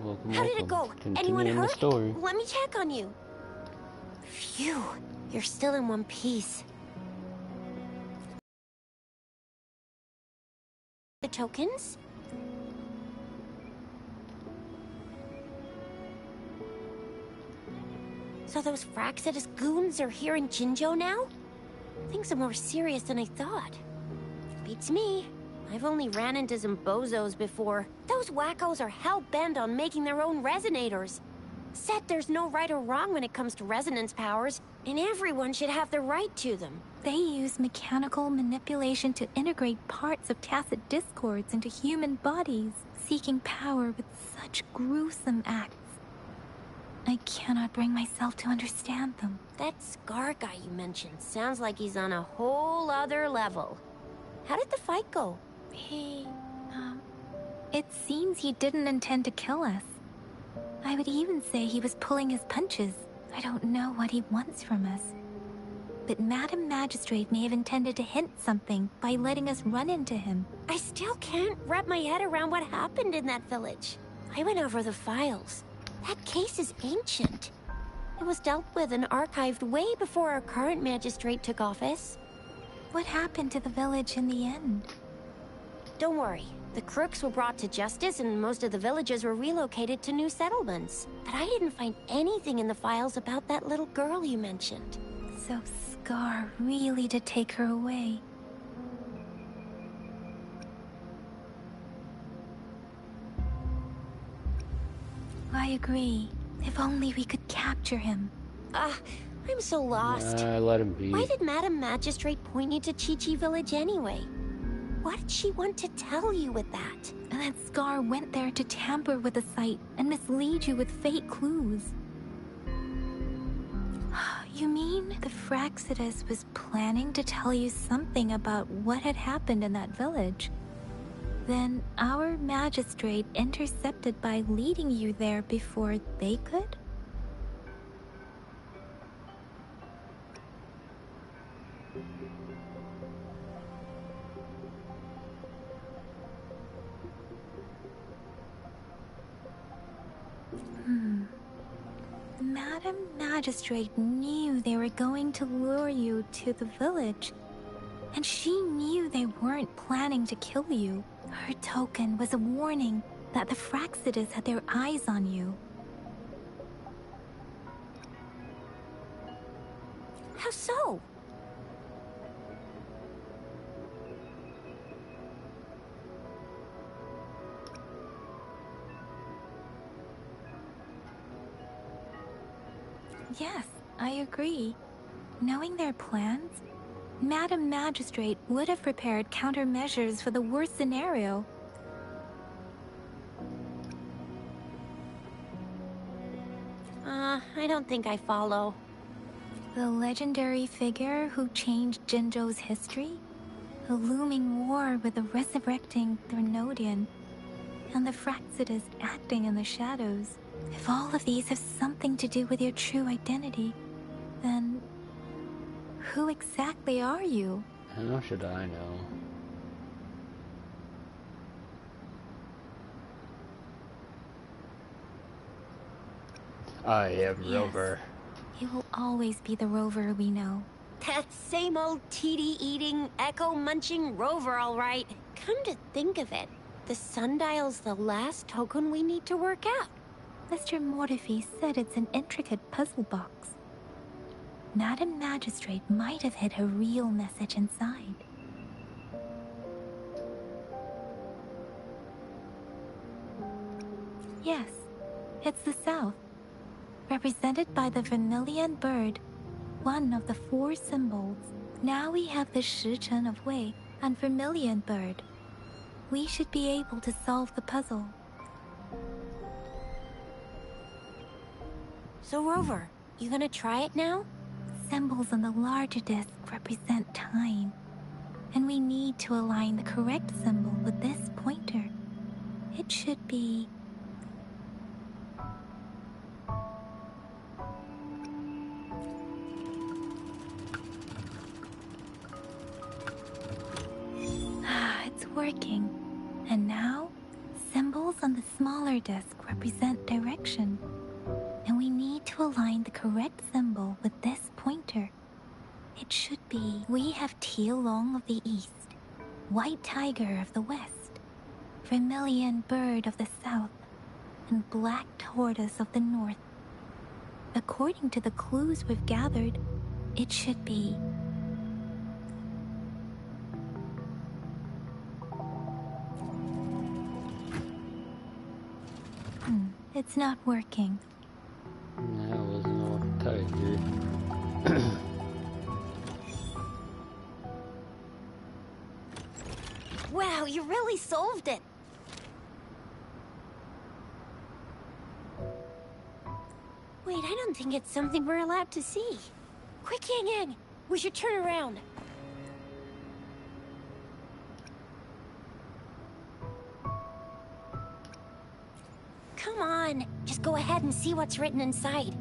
Welcome, How did it go? Anyone Continuing the hurt? story. Let me check on you. Phew, you're still in one piece. The tokens? So those Fraxidus goons are here in Jinzhou now? Things are more serious than I thought. Beats me. I've only ran into some bozos before. Those wackos are hell-bent on making their own resonators. Said there's no right or wrong when it comes to resonance powers, and everyone should have the right to them. They use mechanical manipulation to integrate parts of tacit discords into human bodies, seeking power with such gruesome acts. I cannot bring myself to understand them. That Scar guy you mentioned sounds like he's on a whole other level. How did the fight go? It seems he didn't intend to kill us. I would even say he was pulling his punches. I don't know what he wants from us. But Madam Magistrate may have intended to hint something by letting us run into him. I still can't wrap my head around what happened in that village. I went over the files. That case is ancient. It was dealt with and archived way before our current magistrate took office. What happened to the village in the end? Don't worry. The crooks were brought to justice and most of the villagers were relocated to new settlements. But I didn't find anything in the files about that little girl you mentioned. So Scar really did take her away. I agree. If only we could capture him. I'm so lost. Let him be. Why did Madam Magistrate point you to Chi-Chi Village anyway? What did she want to tell you with that? And that Scar went there to tamper with the site and mislead you with fake clues. You mean the Fraxidus was planning to tell you something about what had happened in that village? Then our magistrate intercepted by leading you there before they could? Madam Magistrate knew they were going to lure you to the village, and she knew they weren't planning to kill you. Her token was a warning that the Fraxidus had their eyes on you. How so? Yes, I agree. Knowing their plans, Madam Magistrate would have prepared countermeasures for the worst scenario. I don't think I follow. The legendary figure who changed Jinzhou's history? A looming war with the resurrecting Threnodian, and the Fraxidus acting in the shadows. If all of these have something to do with your true identity, then who exactly are you? How should I know? I am Rover. You will always be the Rover we know. That same old TD-eating, echo-munching Rover, all right. Come to think of it, the sundial's the last token we need to work out. Mr. Mortefi said it's an intricate puzzle box. Madam Magistrate might have hid a real message inside. Yes, it's the South, represented by the vermilion bird, one of the 4 symbols. Now we have the Shichen of Wei and vermilion bird. We should be able to solve the puzzle. So Rover, you gonna try it now? Symbols on the larger disc represent time, and we need to align the correct symbol with this pointer. It should be... It's working. And now, symbols on the smaller disc represent direction, and we need to align the correct symbol with this pointer. It should be, we have Tialong of the east, White Tiger of the west, Vermilion Bird of the south, and Black Tortoise of the north. According to the clues we've gathered, it should be it's not working. That was no tiger. Wow, you really solved it! Wait, I don't think it's something we're allowed to see. Quick, Yang Yang! We should turn around. Come on, just go ahead and see what's written inside.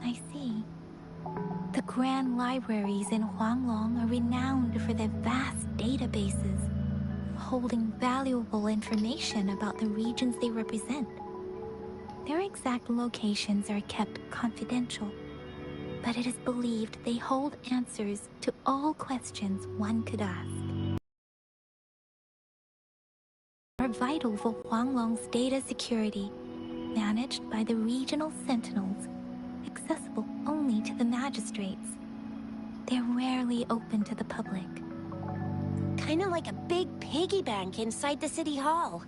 I see. The grand libraries in Huanglong are renowned for their vast databases, holding valuable information about the regions they represent. Their exact locations are kept confidential, but it is believed they hold answers to all questions one could ask. Are vital for Huanglong's data security, managed by the regional sentinels, accessible only to the magistrates. They're rarely open to the public. Kinda like a big piggy bank inside the city hall,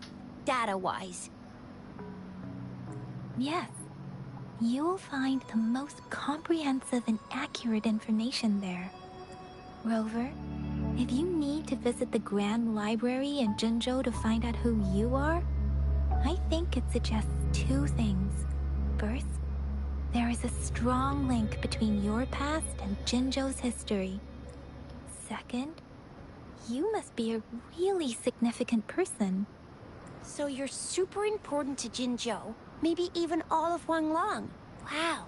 data-wise. Yes, you will find the most comprehensive and accurate information there. Rover, if you need to visit the Grand Library in Jinzhou to find out who you are, I think it suggests two things. First, there is a strong link between your past and Jinzhou's history. Second, you must be a really significant person. So you're super important to Jinzhou, maybe even all of Huanglong. Wow.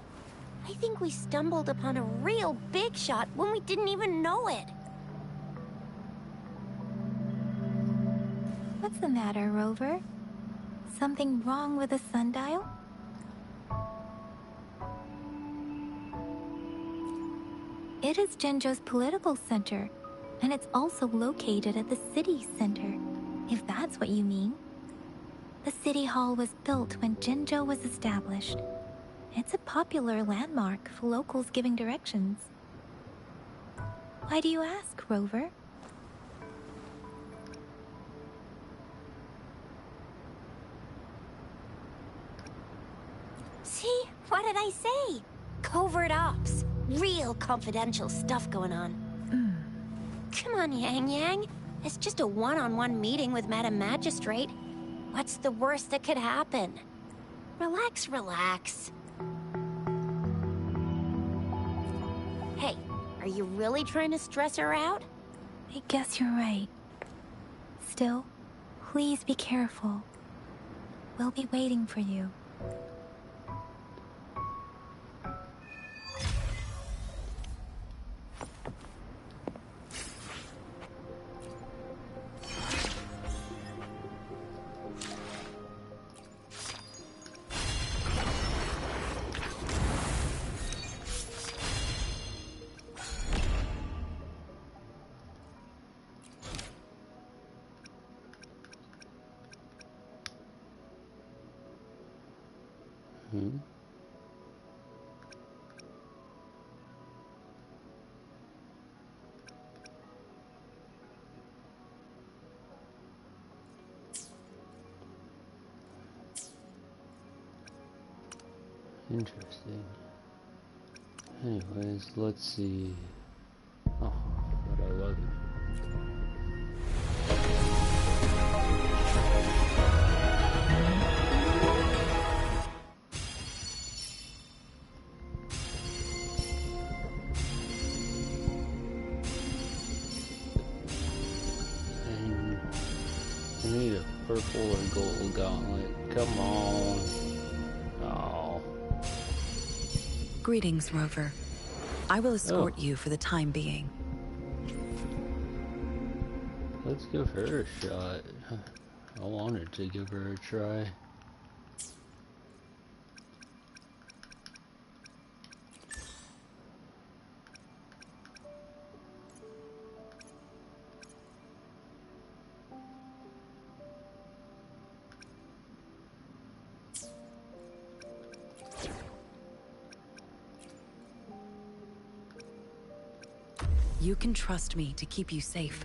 I think we stumbled upon a real big shot when we didn't even know it. What's the matter, Rover? Something wrong with the sundial? It is Jinzhou's political center, and it's also located at the city center, if that's what you mean. The city hall was built when Jinzhou was established. It's a popular landmark for locals giving directions. Why do you ask, Rover? See? What did I say? Covert ops. Real confidential stuff going on. Come on, Yang Yang. It's just a one-on-one meeting with Madam Magistrate. What's the worst that could happen? Relax, relax. Hey, are you really trying to stress her out? I guess you're right. Still, please be careful. We'll be waiting for you. Interesting. Anyways, let's see. Oh, what I love And I need a purple or gold gauntlet. Come on. Oh. Greetings, Rover. I will escort you for the time being. Let's give her a shot. I wanted to give her a try. You can trust me to keep you safe.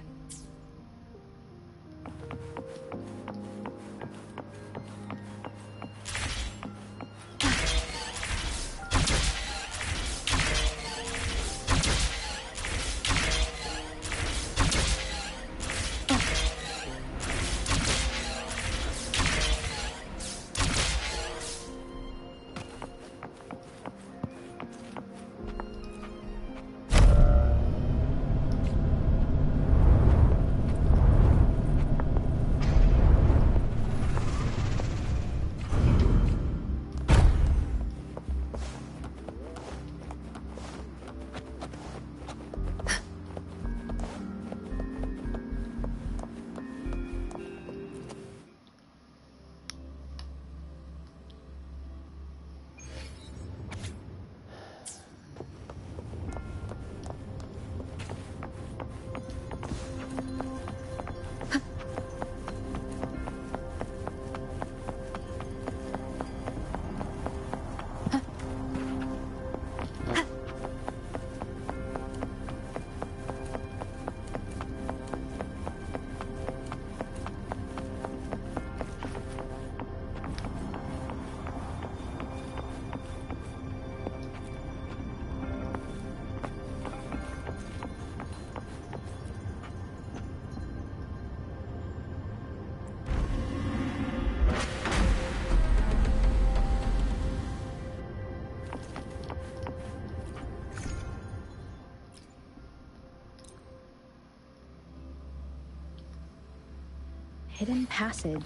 Hidden passage.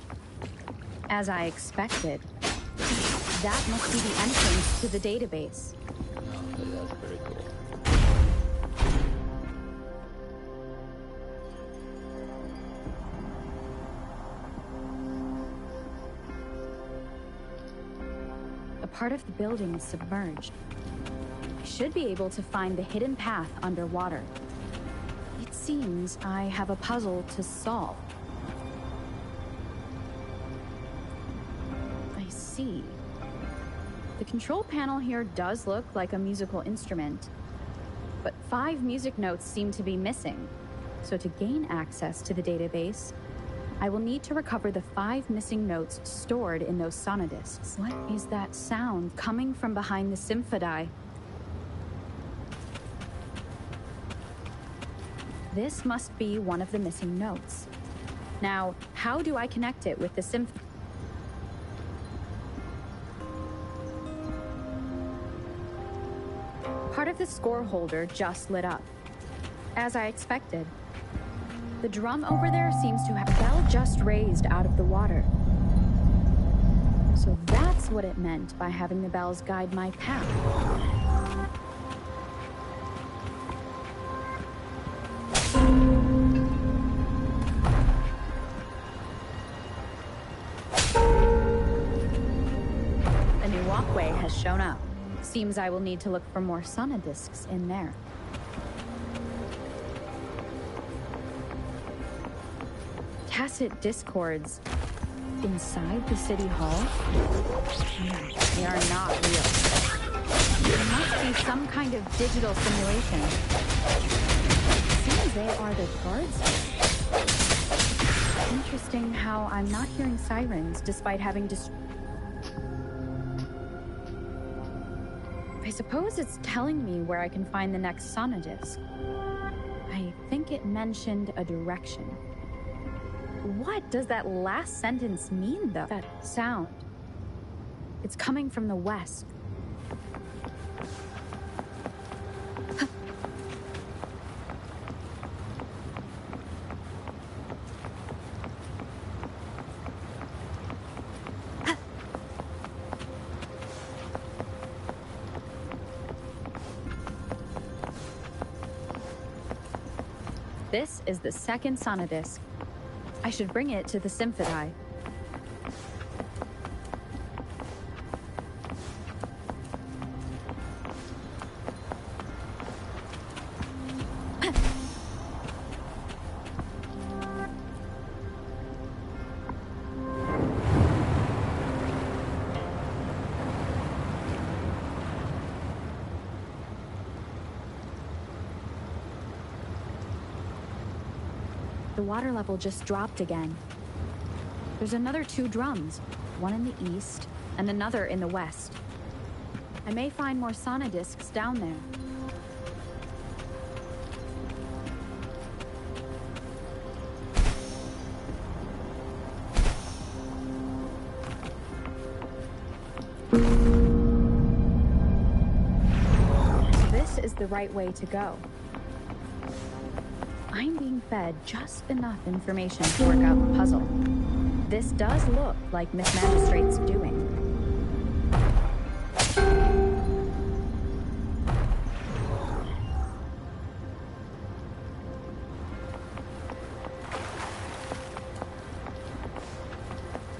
As I expected. That must be the entrance to the database. Okay, that's pretty cool. A part of the building is submerged. I should be able to find the hidden path underwater. It seems I have a puzzle to solve. See. The control panel here does look like a musical instrument, but 5 music notes seem to be missing. So to gain access to the database, I will need to recover the 5 missing notes stored in those sonodiscs. What is that sound coming from behind the symphodi? This must be one of the missing notes. Now, how do I connect it with the symphony? Part of the score holder just lit up. As I expected. The drum over there seems to have a bell just raised out of the water. So that's what it meant by having the bells guide my path. A new walkway has shown up. Seems I will need to look for more sonodiscs in there. Tacit discords inside the city hall? They are not real. There must be some kind of digital simulation. Seems they are the guards. Interesting how I'm not hearing sirens despite having I suppose it's telling me where I can find the next sonodisc. I think it mentioned a direction. What does that last sentence mean, though? That sound. It's coming from the west. This is the second sonodisc. I should bring it to the Symphony. The water level just dropped again. There's another 2 drums, one in the east and another in the west. I may find more sonodiscs down there. This is the right way to go. I'm being fed just enough information to work out the puzzle. This does look like Miss Magistrate's doing.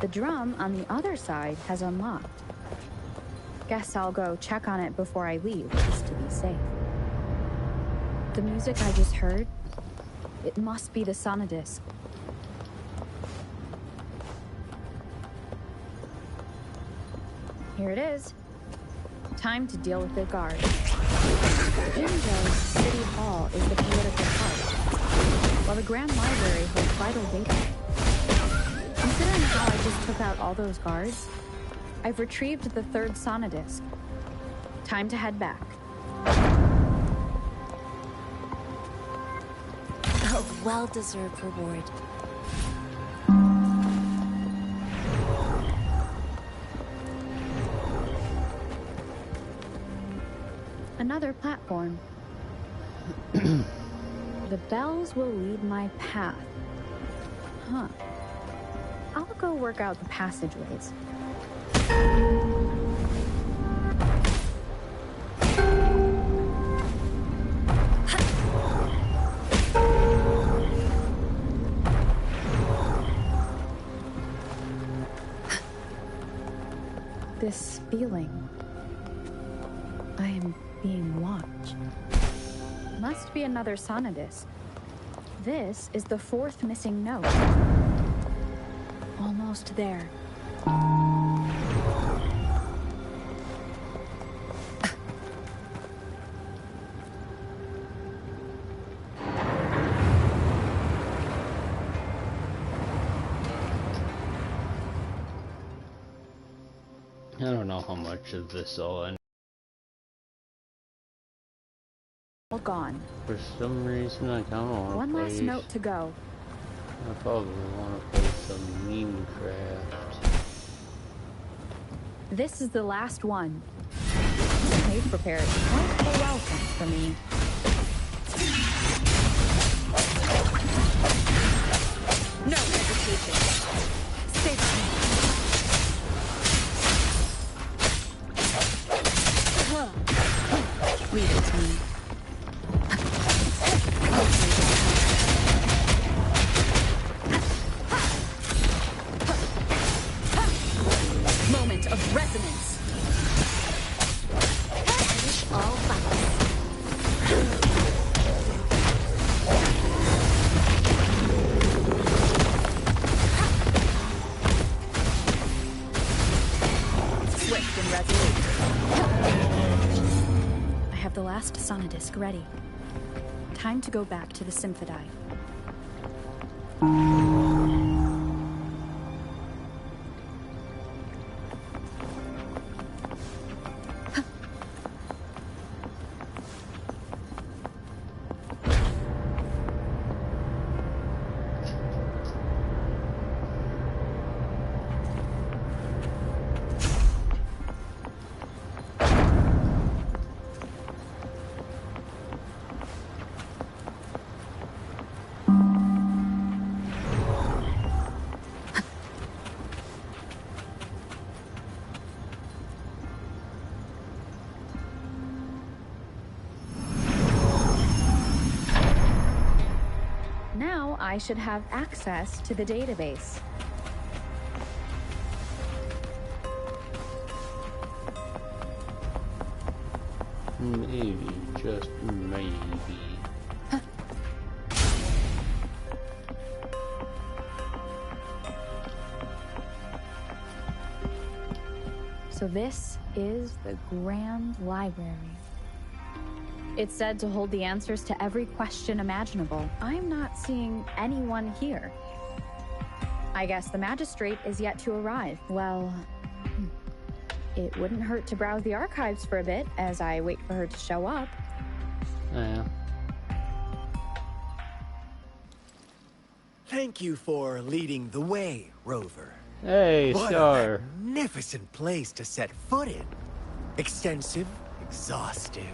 The drum on the other side has unlocked. Guess I'll go check on it before I leave, just to be safe. The music I just heard, it must be the sonodisc. Here it is. Time to deal with the guard. Jinjo's City Hall is the political heart, while the Grand Library holds vital data. Considering how I just took out all those guards, I've retrieved the 3rd sonodisc. Time to head back. A well-deserved reward. Another platform. The bells will lead my path. Huh. I'll go work out the passageways. This feeling. I am being watched. Must be another sonodisc. This is the 4th missing note. Almost there. I don't know how much of this I'll end. All gone. For some reason, I kind of want to One play. last note to go. I probably want to play some Minecraft. This is the last one. They've prepared quite a welcome for me. No hesitation. Stay with me. Leave it to me. Moment of resonance. All buttons. Swift and resolute. I have the last sonodisc ready. Time to go back to the Symphony. now I should have access to the database. Maybe, just maybe. So this is the Grand Library. It's said to hold the answers to every question imaginable. I'm not seeing anyone here. I guess the magistrate is yet to arrive. Well, it wouldn't hurt to browse the archives for a bit as I wait for her to show up. Yeah. Thank you for leading the way, Rover. Hey, What Star. a magnificent place to set foot in. Extensive, exhaustive.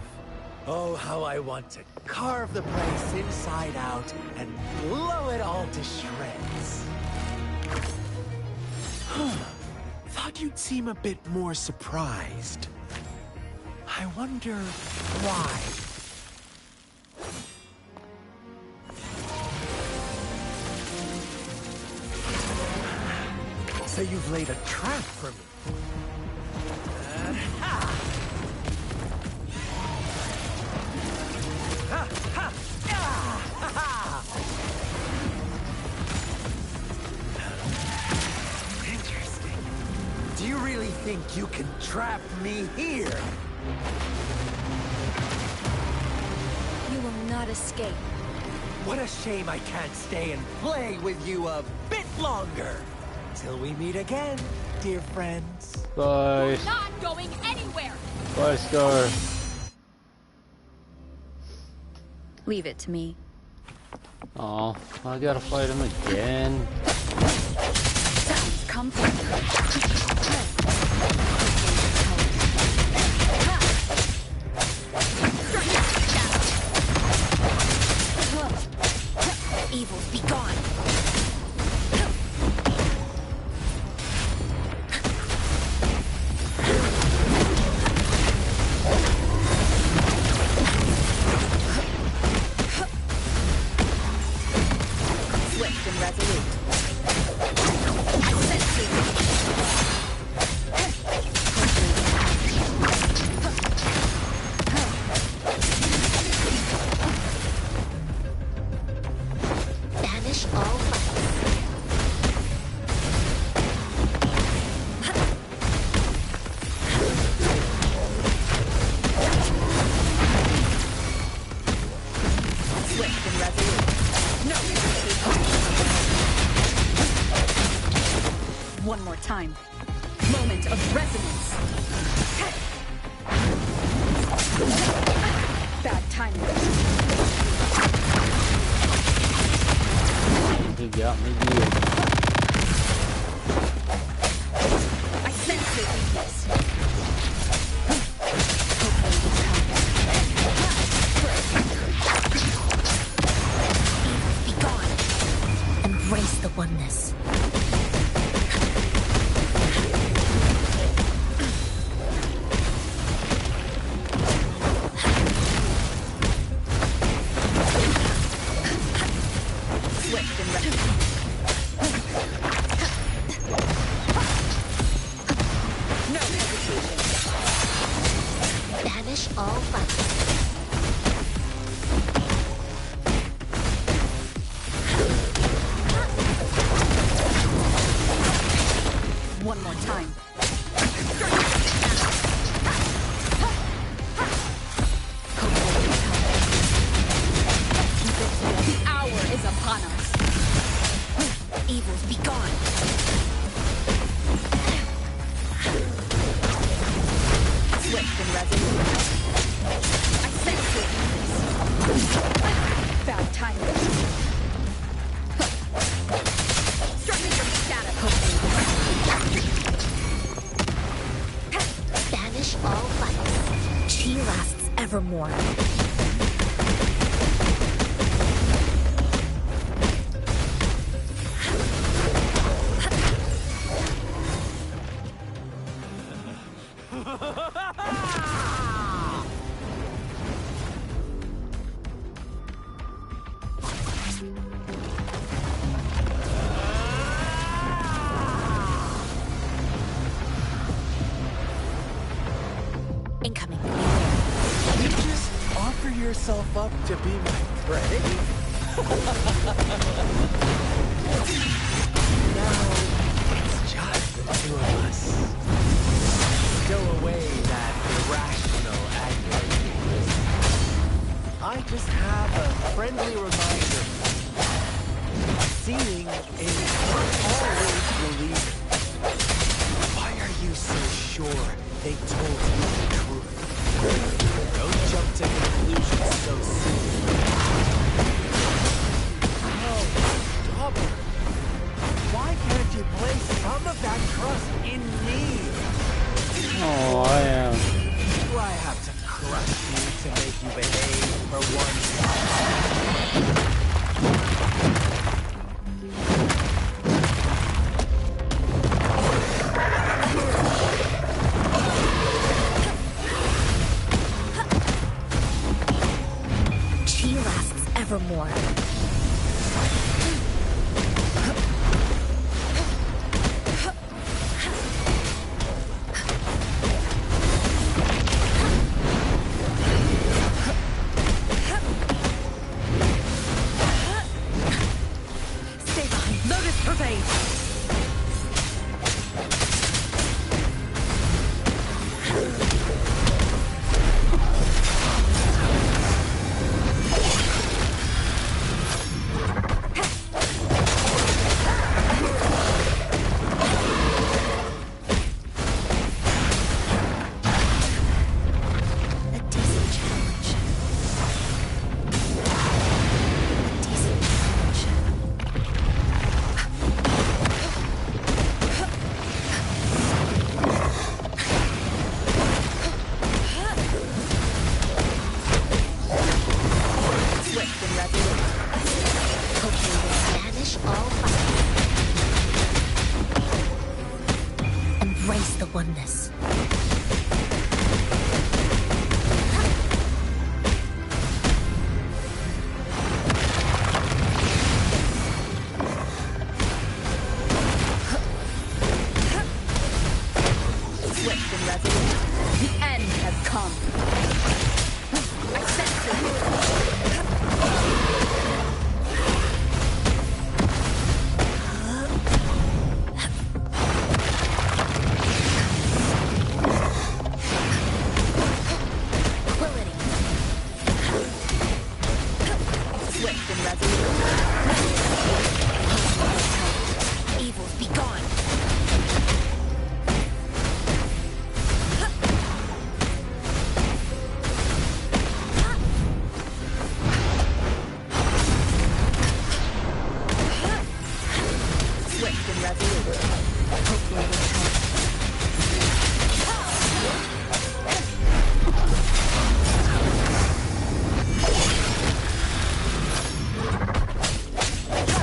Oh, how I want to carve the place inside out and blow it all to shreds. Thought you'd seem a bit more surprised. I wonder why. So you've laid a trap for me. Interesting. Do you really think you can trap me here? You will not escape. What a shame I can't stay and play with you a bit longer. Till we meet again, dear friends. Bye. You're not going anywhere. Bye, Star. Leave it to me. Oh, I gotta fight him again. Sounds comforting. Evils be gone. Swift and resolute. Banish all Swift and resolute. No hesitation. One more time. Moment of resonance. Bad timing. He got me good. I sense your weakness. be gone. Embrace the oneness. Swift and resolute. No hesitation. Banish all violence. One more time. The hour is upon us. Evils be gone. Swift and resolute. I sense your weakness. Bad timing. Struggling from status. Banish all violence. She lasts evermore. offer yourself up to be my prey? Now, it's just the two of us. Stow away that irrational anger. I just have a friendly reminder. Seeing is not always believing. Why are you so sure they told you the truth? Don't jump to conclusions so soon. Oh, Stubborn. Why can't you place some of that trust in me? Oh, I am. Do I have to crush you to make you behave for once? She lasts evermore. Stay behind. Lotus pervade. A decent challenge. A decent challenge. Swift and resolute. Hopefully we'll banish all fire. Embrace the oneness. Swift and resolute. The end has come. I sense Quility. Swift and resolute. Evils be gone. Swift and resolute. Hopefully this helps.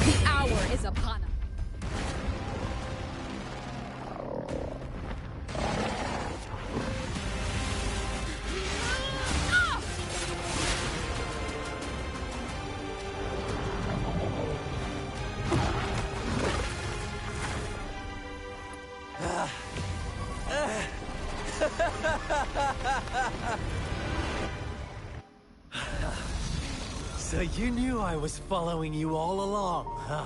The hour is upon us. So you knew I was following you all along, huh?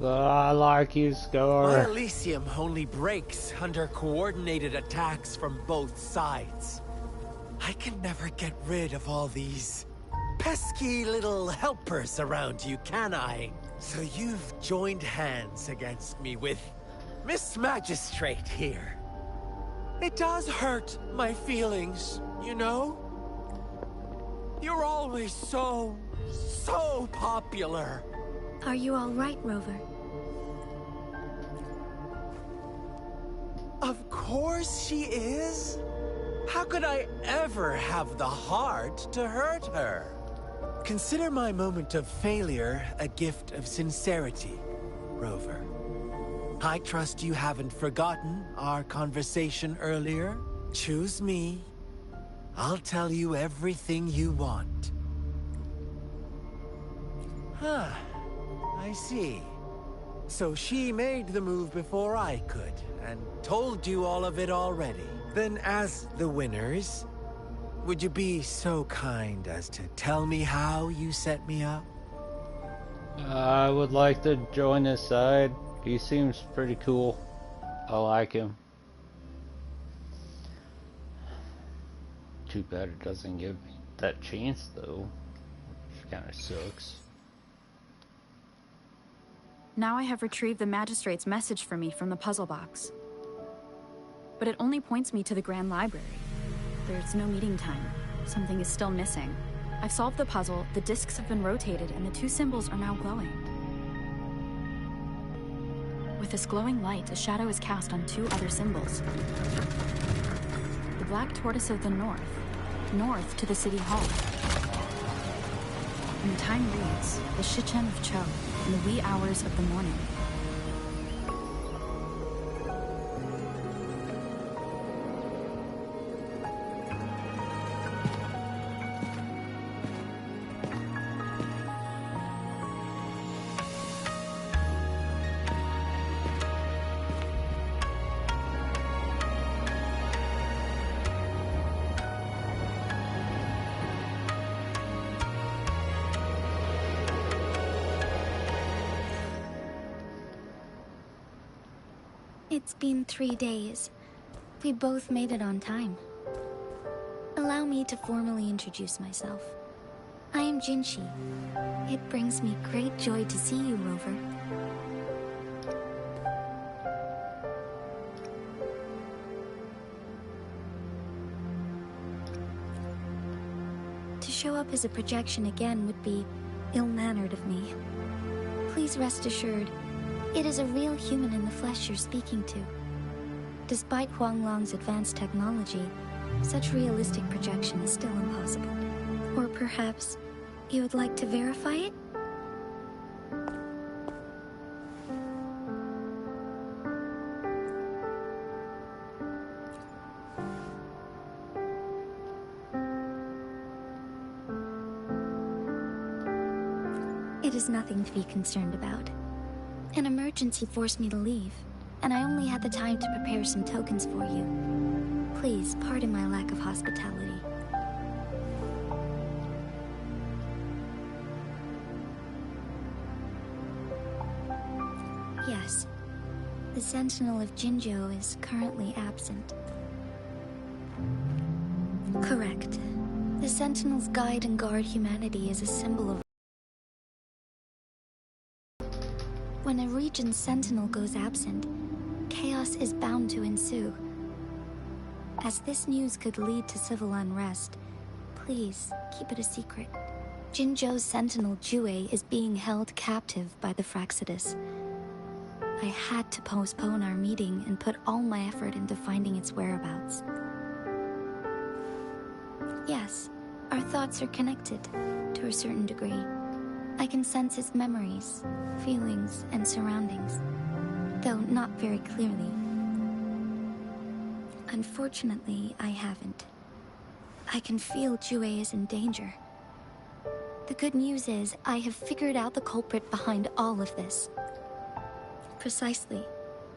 I like you, My Score. Elysium only breaks under coordinated attacks from both sides. I can never get rid of all these pesky little helpers around you, can I? So you've joined hands against me with Miss Magistrate here. It does hurt my feelings, you know? You're always so popular. Are you all right, Rover? Of course she is. How could I ever have the heart to hurt her? Consider my moment of failure a gift of sincerity, Rover. I trust you haven't forgotten our conversation earlier. Choose me. I'll tell you everything you want. Huh. I see. So she made the move before I could, and told you all of it already. Then as the winners, Would you be so kind as to tell me how you set me up? I would like to join his side. He seems pretty cool. I like him. Too bad it doesn't give me that chance though. Which kinda sucks. Now I have retrieved the magistrate's message for me from the puzzle box. But it only points me to the Grand Library. There's no meeting time. Something is still missing. I've solved the puzzle, the discs have been rotated, and the two symbols are now glowing. With this glowing light, a shadow is cast on two other symbols. The black tortoise of the north to the city hall. And the time reads, the Shichen of Cho, in the wee hours of the morning. It's been 3 days. We both made it on time. Allow me to formally introduce myself. I am Jinshi. It brings me great joy to see you, Rover. To show up as a projection again would be ill-mannered of me. Please rest assured, it is a real human in the flesh you're speaking to. Despite Huanglong's advanced technology, such realistic projection is still impossible. Or perhaps you would like to verify it? It is nothing to be concerned about. An emergency forced me to leave, and I only had the time to prepare some tokens for you. Please pardon my lack of hospitality. Yes, the Sentinel of Jinzhou is currently absent. Correct. The Sentinels guide and guard humanity as a symbol of... When a region's sentinel goes absent, chaos is bound to ensue. As this news could lead to civil unrest, please keep it a secret. Jinzhou's sentinel Jue is being held captive by the Fraxidus. I had to postpone our meeting and put all my effort into finding its whereabouts. Yes, our thoughts are connected, to a certain degree. I can sense its memories, feelings, and surroundings, though not very clearly. Unfortunately, I haven't. I can feel Jue is in danger. The good news is, I have figured out the culprit behind all of this. Precisely.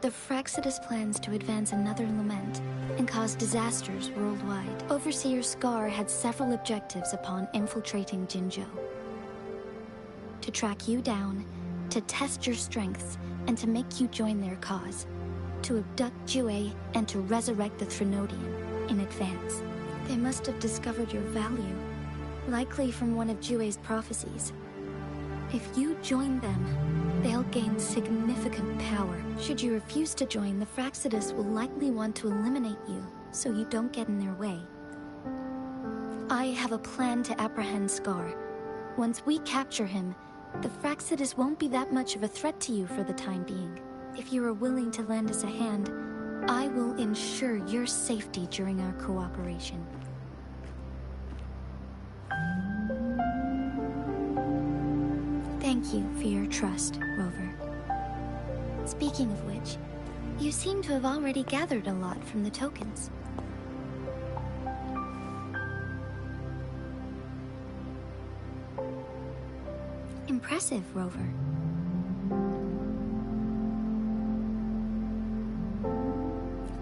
The Fraxidus plans to advance another lament and cause disasters worldwide. Overseer Scar had several objectives upon infiltrating Jinzhou. To track you down, to test your strengths, and to make you join their cause. To abduct Jue and to resurrect the Trinodian in advance. They must have discovered your value, likely from one of Jue's prophecies. If you join them, they'll gain significant power. Should you refuse to join, the Fraxidus will likely want to eliminate you, so you don't get in their way. I have a plan to apprehend Scar. Once we capture him, the Fraxidus won't be that much of a threat to you for the time being. If you are willing to lend us a hand, I will ensure your safety during our cooperation. Thank you for your trust, Rover. Speaking of which, you seem to have already gathered a lot from the tokens. Impressive, Rover.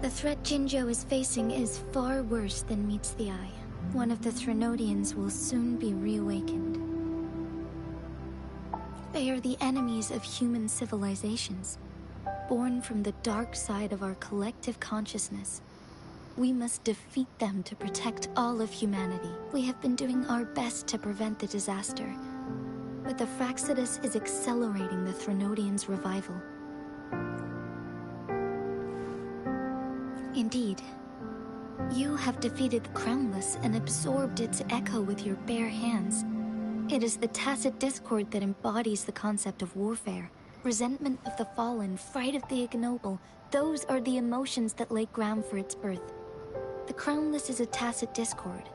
The threat Jinzhou is facing is far worse than meets the eye. One of the Threnodians will soon be reawakened. They are the enemies of human civilizations, born from the dark side of our collective consciousness. We must defeat them to protect all of humanity. We have been doing our best to prevent the disaster, but the Fractsidus is accelerating the Threnodians' revival. Indeed, you have defeated the Crownless and absorbed its echo with your bare hands. It is the tacit discord that embodies the concept of warfare. Resentment of the fallen, fright of the ignoble, those are the emotions that lay ground for its birth. The Crownless is a tacit discord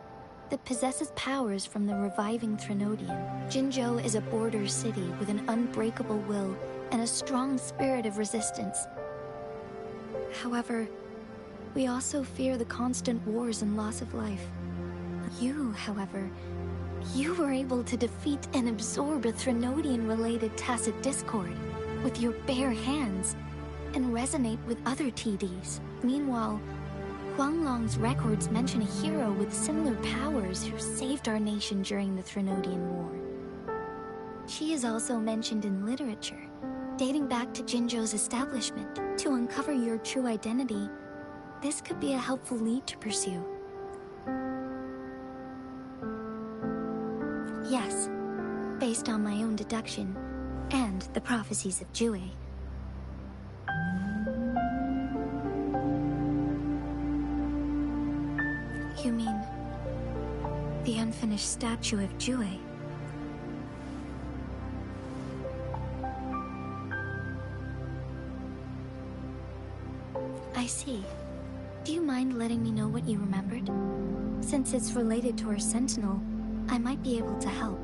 that possesses powers from the reviving Threnodian. Jinzhou is a border city with an unbreakable will and a strong spirit of resistance. However, we also fear the constant wars and loss of life. You, however, you were able to defeat and absorb a Threnodian-related tacit discord with your bare hands and resonate with other TDs. Meanwhile, Huanglong's records mention a hero with similar powers who saved our nation during the Threnodian War. She is also mentioned in literature, dating back to Jinzhou's establishment. To uncover your true identity, this could be a helpful lead to pursue. Yes, based on my own deduction and the prophecies of Jue. You mean the unfinished statue of Jue? I see. Do you mind letting me know what you remembered? Since it's related to our sentinel, I might be able to help.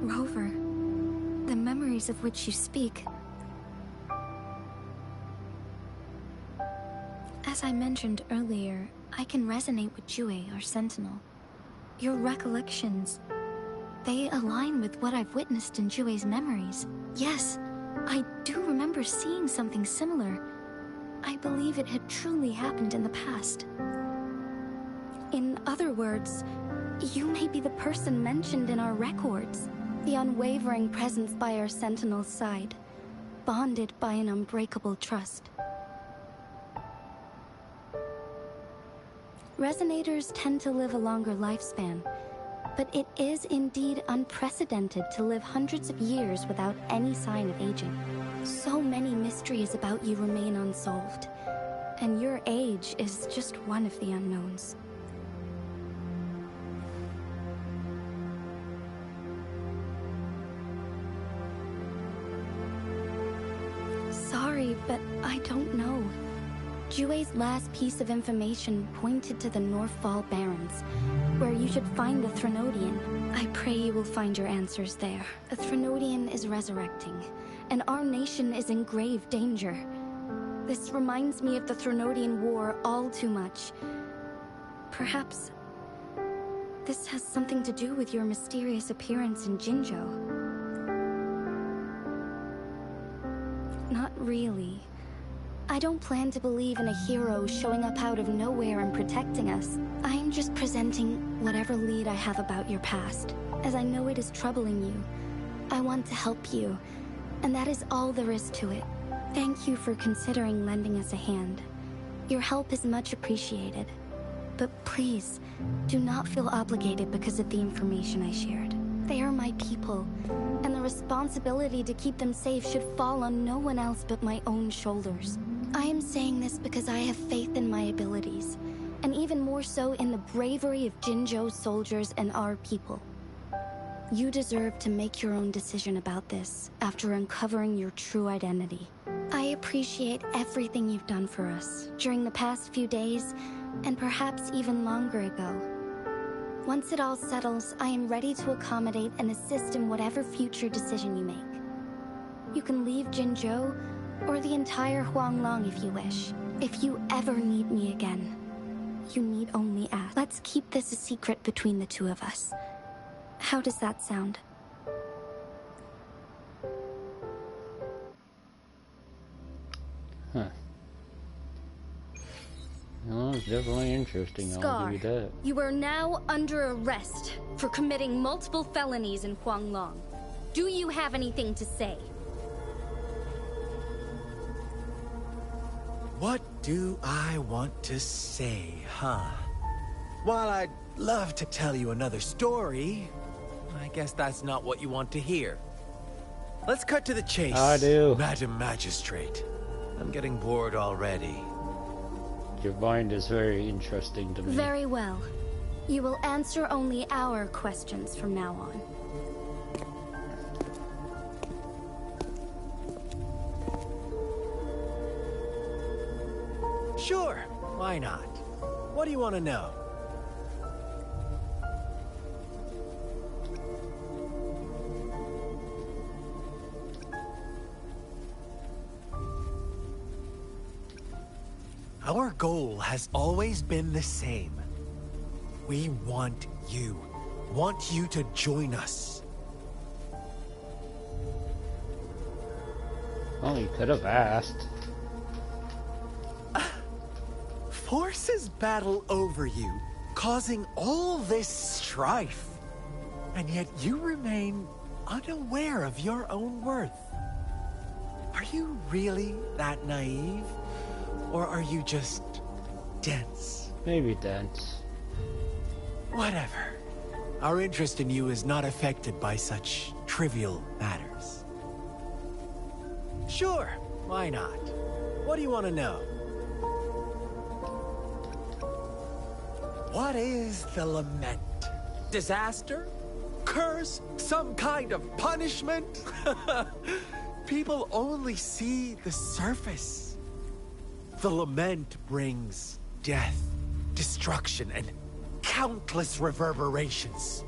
Rover, the memories of which you speak. As I mentioned earlier, I can resonate with Jue, our sentinel. Your recollections, they align with what I've witnessed in Jue's memories. Yes, I do remember seeing something similar. I believe it had truly happened in the past. In other words, you may be the person mentioned in our records. The unwavering presence by our sentinel's side, bonded by an unbreakable trust. Resonators tend to live a longer lifespan, but it is indeed unprecedented to live hundreds of years without any sign of aging. So many mysteries about you remain unsolved, and your age is just one of the unknowns. Sorry, but I don't know. Jue's last piece of information pointed to the Northfall Barrens, where you should find the Threnodian. I pray you will find your answers there. The Threnodian is resurrecting, and our nation is in grave danger. This reminds me of the Threnodian War all too much. Perhaps this has something to do with your mysterious appearance in Jinzhou. Not really. I don't plan to believe in a hero showing up out of nowhere and protecting us. I am just presenting whatever lead I have about your past, as I know it is troubling you. I want to help you, and that is all there is to it. Thank you for considering lending us a hand. Your help is much appreciated. But please, do not feel obligated because of the information I shared. They are my people, and the responsibility to keep them safe should fall on no one else but my own shoulders. I am saying this because I have faith in my abilities, and even more so in the bravery of Jinzhou's soldiers and our people. You deserve to make your own decision about this after uncovering your true identity. I appreciate everything you've done for us during the past few days, and perhaps even longer ago. Once it all settles, I am ready to accommodate and assist in whatever future decision you make. You can leave Jinzhou, or the entire Huanglong if you wish. If you ever need me again, you need only ask. Let's keep this a secret between the two of us. How does that sound? Huh. Well, it's definitely interesting, I'll Scar, give you that. you are now under arrest for committing multiple felonies in Huanglong. Do you have anything to say? What do I want to say, huh? While I'd love to tell you another story, I guess that's not what you want to hear. Let's cut to the chase. I do. Madam Magistrate. I'm getting bored already. Your mind is very interesting to me. Very well. You will answer only our questions from now on. Sure, why not? What do you want to know? Our goal has always been the same. We want you. Want you to join us. Well, you could have asked. Forces battle over you, causing all this strife. And yet you remain unaware of your own worth. Are you really that naive? Or are you just dense? Maybe dense. Whatever. Our interest in you is not affected by such trivial matters. Sure, why not? What do you want to know? What is the lament? Disaster? Curse? Some kind of punishment? People only see the surface. The lament brings death, destruction, and countless reverberations.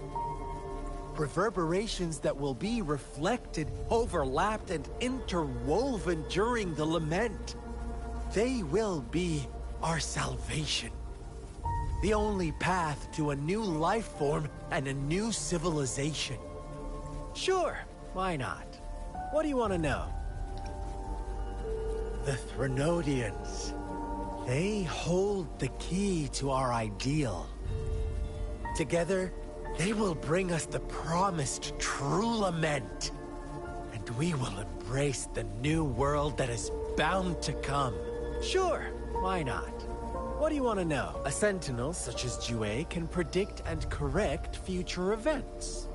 Reverberations that will be reflected, overlapped, and interwoven during the lament. They will be our salvation. The only path to a new life form and a new civilization. Sure, why not? What do you want to know? The Threnodians. They hold the key to our ideal. Together, they will bring us the promised true lament. And we will embrace the new world that is bound to come. Sure, why not? What do you want to know? A sentinel such as Jue can predict and correct future events.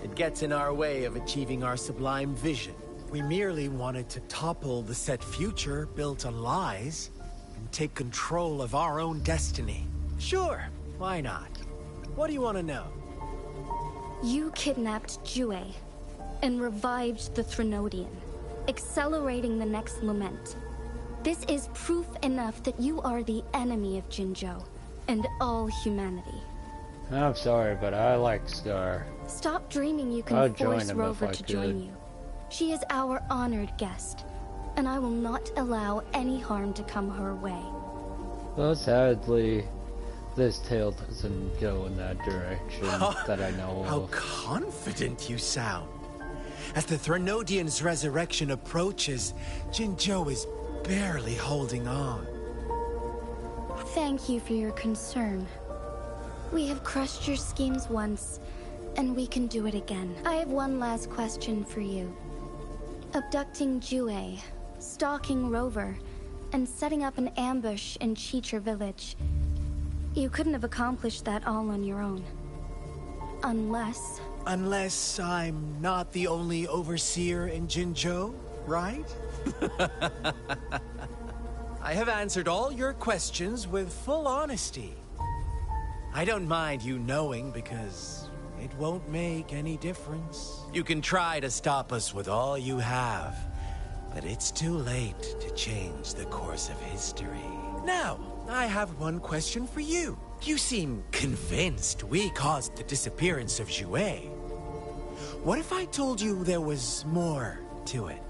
It gets in our way of achieving our sublime vision. We merely wanted to topple the set future built on lies and take control of our own destiny. Sure, why not? What do you want to know? You kidnapped Jue and revived the Threnodian, accelerating the next lament. This is proof enough that you are the enemy of Jinzhou and all humanity. I'm sorry, but I like Scar. Stop dreaming you can I'd join force him Rover if I to join could. you. She is our honored guest, and I will not allow any harm to come her way. Well, sadly, this tale doesn't go in that direction that I know How of. confident you sound. As the Threnodian's resurrection approaches, Jinzhou is barely holding on. Thank you for your concern. We have crushed your schemes once, and we can do it again. I have one last question for you. Abducting Jue, stalking Rover, and setting up an ambush in Cheecher Village. You couldn't have accomplished that all on your own. Unless... Unless I'm not the only overseer in Jinzhou, right? I have answered all your questions with full honesty. I don't mind you knowing because it won't make any difference. You can try to stop us with all you have, but it's too late to change the course of history. Now, I have one question for you. You seem convinced we caused the disappearance of Jue. What if I told you there was more to it?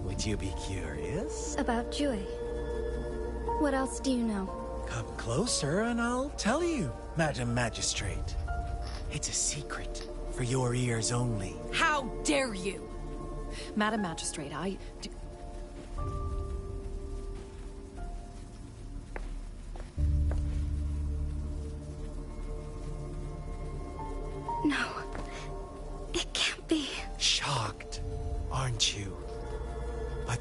Would you be curious? About Jue. What else do you know? Come closer and I'll tell you, Madam Magistrate. It's a secret for your ears only. How dare you! Madam Magistrate,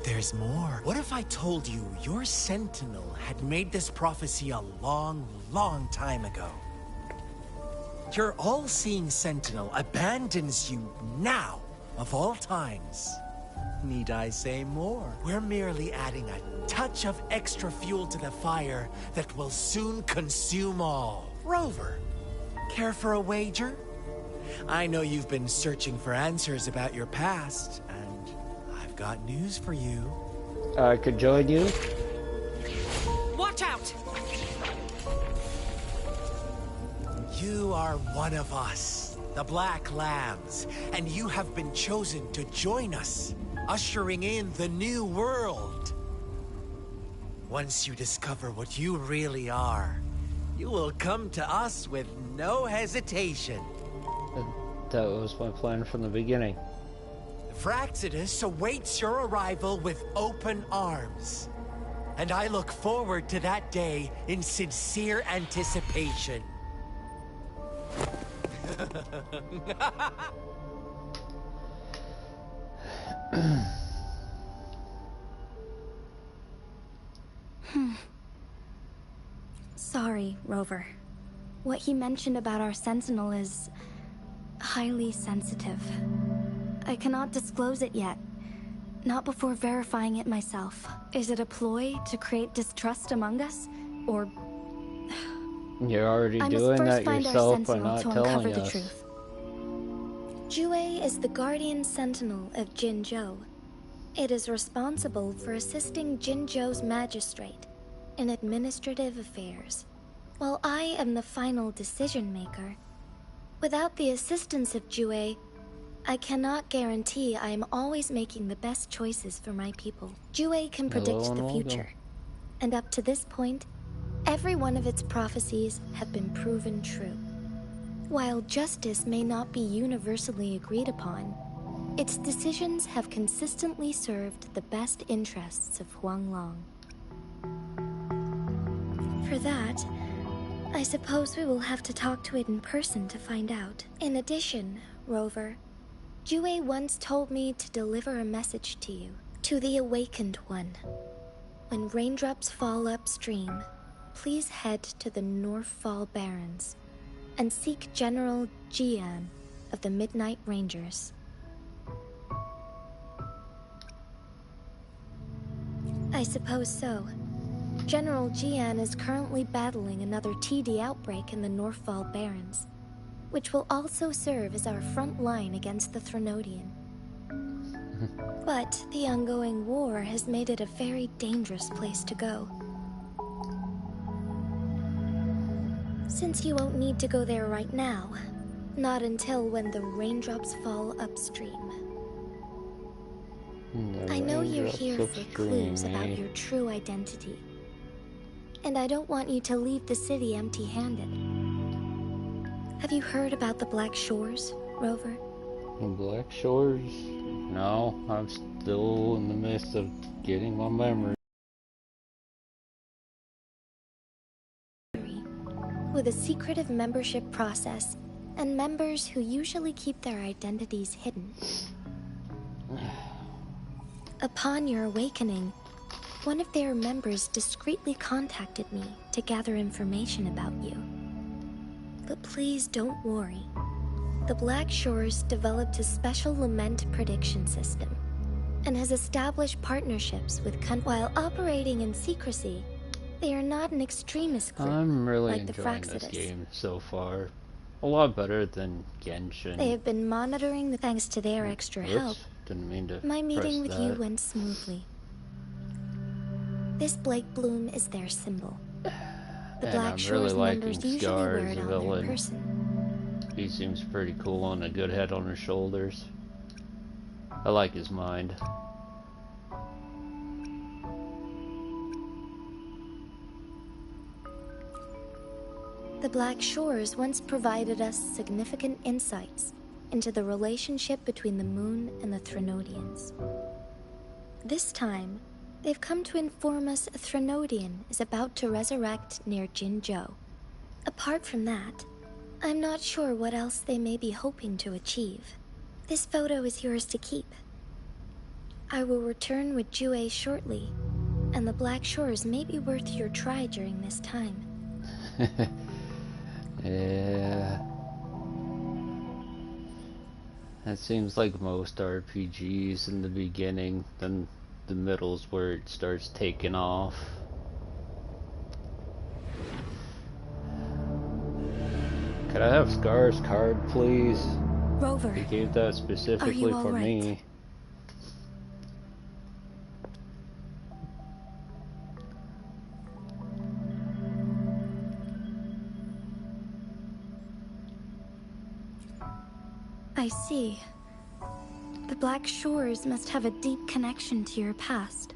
there's more? What if I told you your sentinel had made this prophecy a long, long time ago? Your all-seeing sentinel abandons you now, of all times. Need I say more? We're merely adding a touch of extra fuel to the fire that will soon consume all. Rover, care for a wager? I know you've been searching for answers about your past, and I've got news for you. I could join you. Watch out! You are one of us, the Black Lambs, and you have been chosen to join us, ushering in the new world. Once you discover what you really are, you will come to us with no hesitation. That was my plan from the beginning. Fraxidus awaits your arrival with open arms. And I look forward to that day in sincere anticipation. Sorry, Rover. What he mentioned about our sentinel is highly sensitive. I cannot disclose it yet. Not before verifying it myself. Is it a ploy to create distrust among us? Or... You're already I must doing first that find our yourself by sentinel not to uncover telling the us. truth. Jue is the guardian sentinel of Jinzhou. It is responsible for assisting Jinzhou's magistrate in administrative affairs, while I am the final decision maker. Without the assistance of Jue, I cannot guarantee I am always making the best choices for my people. Jue can predict Hello and the welcome. future, and up to this point, every one of its prophecies have been proven true. While justice may not be universally agreed upon, its decisions have consistently served the best interests of Huanglong. For that, I suppose we will have to talk to it in person to find out. In addition, Rover, Jue once told me to deliver a message to you, to the Awakened One. When raindrops fall upstream, please head to the Northfall Barrens and seek General Jian of the Midnight Rangers. I suppose so. General Jian is currently battling another TD outbreak in the Northfall Barrens, which will also serve as our front line against the Threnodian. But the ongoing war has made it a very dangerous place to go. Since you won't need to go there right now, not until when the raindrops fall upstream. I know you're here for clues about your true identity. And I don't want you to leave the city empty-handed. Have you heard about the Black Shores, Rover? Black Shores? No, I'm still in the midst of getting my memory. With a secretive membership process, and members who usually keep their identities hidden. Upon your awakening, one of their members discreetly contacted me to gather information about you. But please don't worry. The Black Shores developed a special lament prediction system, and has established partnerships with while operating in secrecy. They are not an extremist group I'm really like the enjoying this Fraxidus. game so far. A lot better than Genshin. They have been monitoring thanks to their extra help. Oops, didn't mean to My meeting press with you that. went smoothly. This Blake Bloom is their symbol. The And Black I'm Shores really members liking usually Scar wear as it a on their villain. person. He seems pretty cool and a good head on his shoulders. I like his mind. The Black Shores once provided us significant insights into the relationship between the Moon and the Threnodians. This time, they've come to inform us a Threnodian is about to resurrect near Jinzhou. Apart from that, I'm not sure what else they may be hoping to achieve. This photo is yours to keep. I will return with Jue shortly, and the Black Shores may be worth your try during this time. Yeah. That seems like most RPGs in the beginning, then the middle's where it starts taking off. Could I have Scar's card, please? Rover, He gave that specifically all for right? me. I see. The Black Shores must have a deep connection to your past.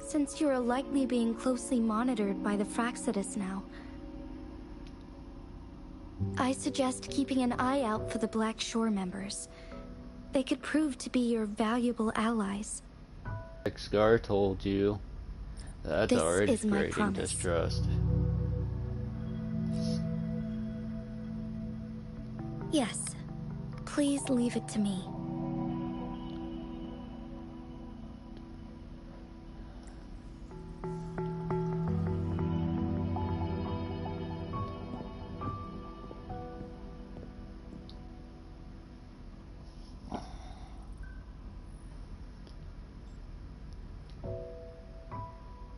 Since you are likely being closely monitored by the Fraxidus now, I suggest keeping an eye out for the Black Shore members. They could prove to be your valuable allies. Like Scar told you, that's This already is my creating promise. distrust. Yes. Please leave it to me.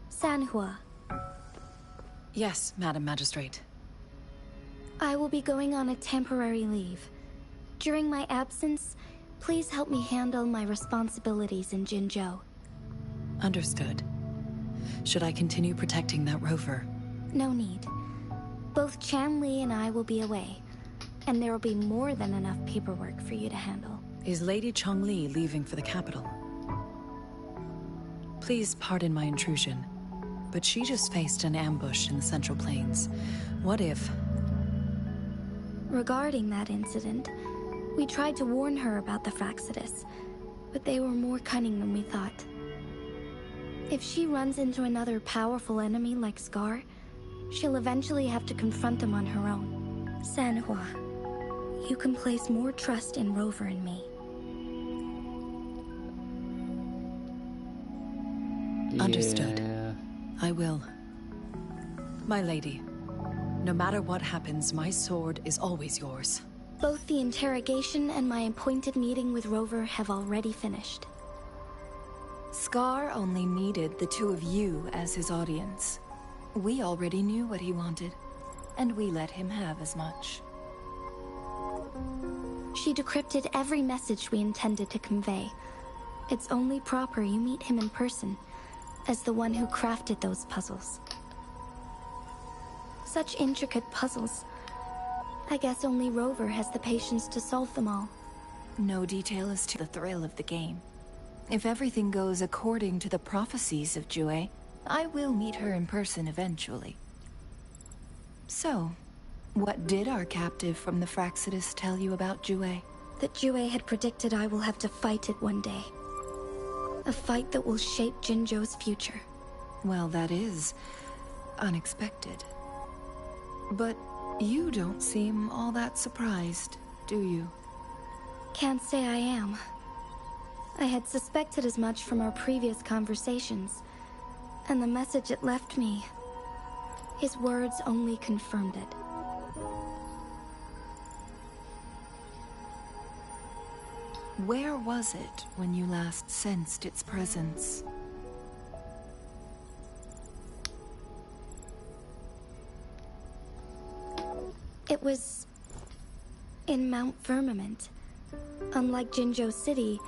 Sanhua, Yes, Madam Magistrate. I will be going on a temporary leave. During my absence, please help me handle my responsibilities in Jinzhou. Understood. Should I continue protecting that rover? No need. Both Chanli and I will be away, and there will be more than enough paperwork for you to handle. Is Lady Chongli leaving for the capital? Please pardon my intrusion, but she just faced an ambush in the Central Plains. What if... Regarding that incident, we tried to warn her about the Fraxidus, but they were more cunning than we thought. If she runs into another powerful enemy like Scar, she'll eventually have to confront them on her own. Sanhua, you can place more trust in Rover and me. Understood. Yeah. I will. My lady, no matter what happens, my sword is always yours. Both the interrogation and my appointed meeting with Rover have already finished. Scar only needed the two of you as his audience. We already knew what he wanted, and we let him have as much. She decrypted every message we intended to convey. It's only proper you meet him in person, as the one who crafted those puzzles. Such intricate puzzles. I guess only Rover has the patience to solve them all. No detail is to the thrill of the game. If everything goes according to the prophecies of Jue, I will meet her in person eventually. So, what did our captive from the Fraxidus tell you about Jue? That Jue had predicted I will have to fight it one day. A fight that will shape Jinzhou's future. Well, that is unexpected. But you don't seem all that surprised, do you? Can't say I am. I had suspected as much from our previous conversations, and the message it left me, his words only confirmed it. Where was it when you last sensed its presence? It was in Mount Firmament. Unlike Jinzhou City,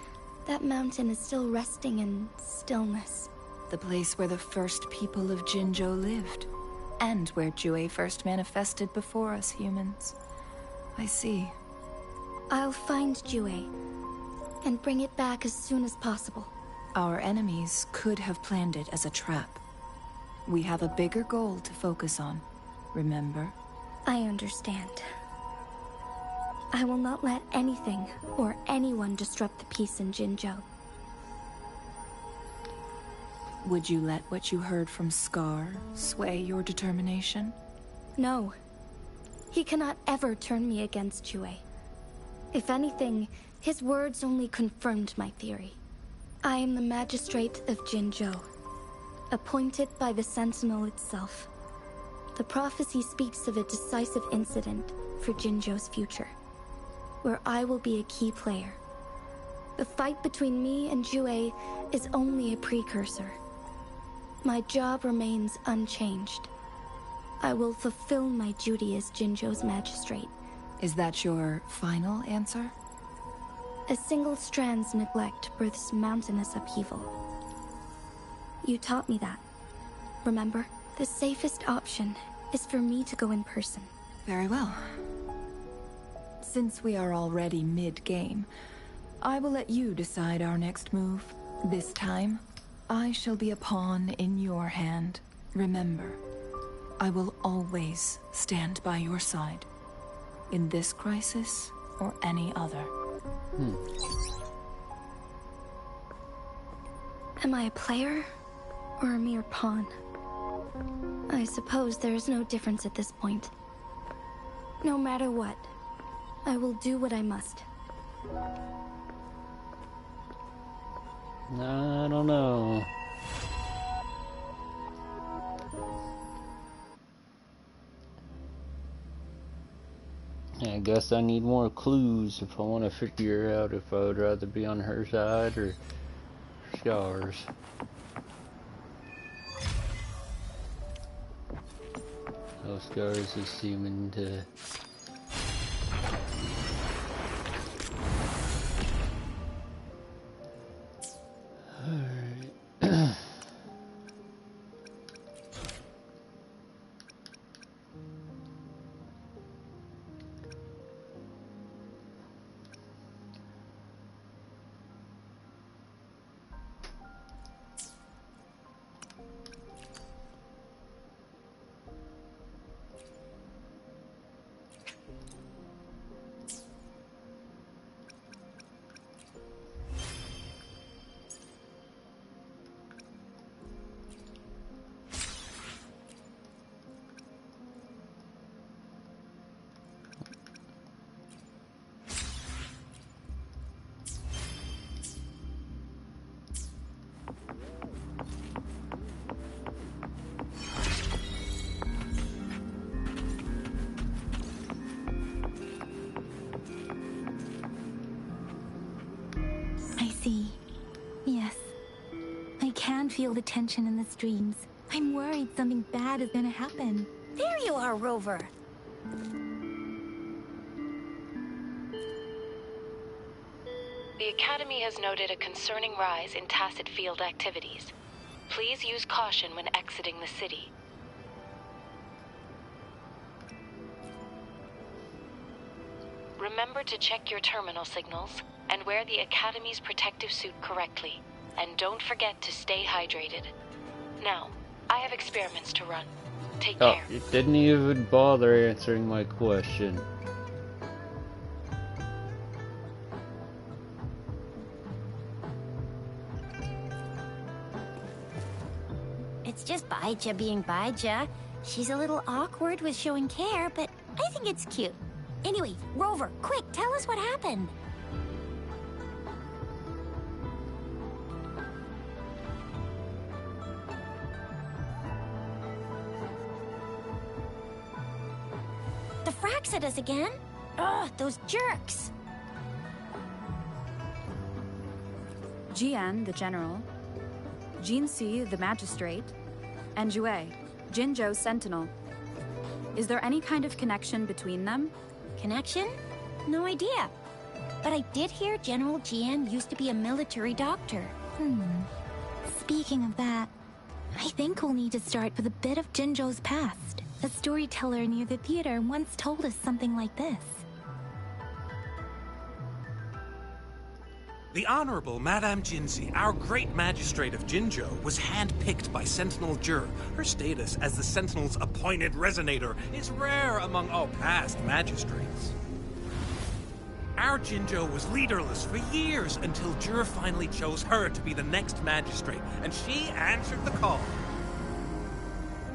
that mountain is still resting in stillness. The place where the first people of Jinzhou lived, and where Jue first manifested before us humans. I see. I'll find Jue and bring it back as soon as possible. Our enemies could have planned it as a trap. We have a bigger goal to focus on, remember? I understand. I will not let anything or anyone disrupt the peace in Jinzhou. Would you let what you heard from Scar sway your determination? No. He cannot ever turn me against Jue. If anything, his words only confirmed my theory. I am the Magistrate of Jinzhou, appointed by the Sentinel itself. The prophecy speaks of a decisive incident for Jinzhou's future, where I will be a key player. The fight between me and Jue is only a precursor. My job remains unchanged. I will fulfill my duty as Jinzhou's magistrate. Is that your final answer? A single strand's neglect births mountainous upheaval. You taught me that. Remember? The safest option is for me to go in person. Very well. Since we are already mid-game, I will let you decide our next move. This time, I shall be a pawn in your hand. Remember, I will always stand by your side. In this crisis, or any other. Am I a player, or a mere pawn? I suppose there is no difference at this point. No matter what, I will do what I must. I don't know. I guess I need more clues if I want to figure out if I would rather be on her side or Scar's. Oh, Scar's is seeming to... Alright. Feel the tension in the streams. I'm worried something bad is gonna happen. There you are, Rover. The Academy has noted a concerning rise in tacit field activities. Please use caution when exiting the city. Remember to check your terminal signals and wear the Academy's protective suit correctly. And don't forget to stay hydrated. Now, I have experiments to run. Take care. It didn't even bother answering my question. It's just Baija being Baija. She's a little awkward with showing care, but I think it's cute. Anyway, Rover, quick, tell us what happened. The Fraxidas again? Ugh, those jerks! Jian, the general, Jinxi, the magistrate, and Jue, Jinzhou's sentinel. Is there any kind of connection between them? Connection? No idea. But I did hear General Jian used to be a military doctor. Speaking of that, I think we'll need to start with a bit of Jinzhou's past. A storyteller near the theater once told us something like this. The Honorable Madame Jinxi, our great magistrate of Jinzhou, was handpicked by Sentinel Jur. Her status as the Sentinel's appointed resonator is rare among all past magistrates. Our Jinzhou was leaderless for years until Jur finally chose her to be the next magistrate, and she answered the call.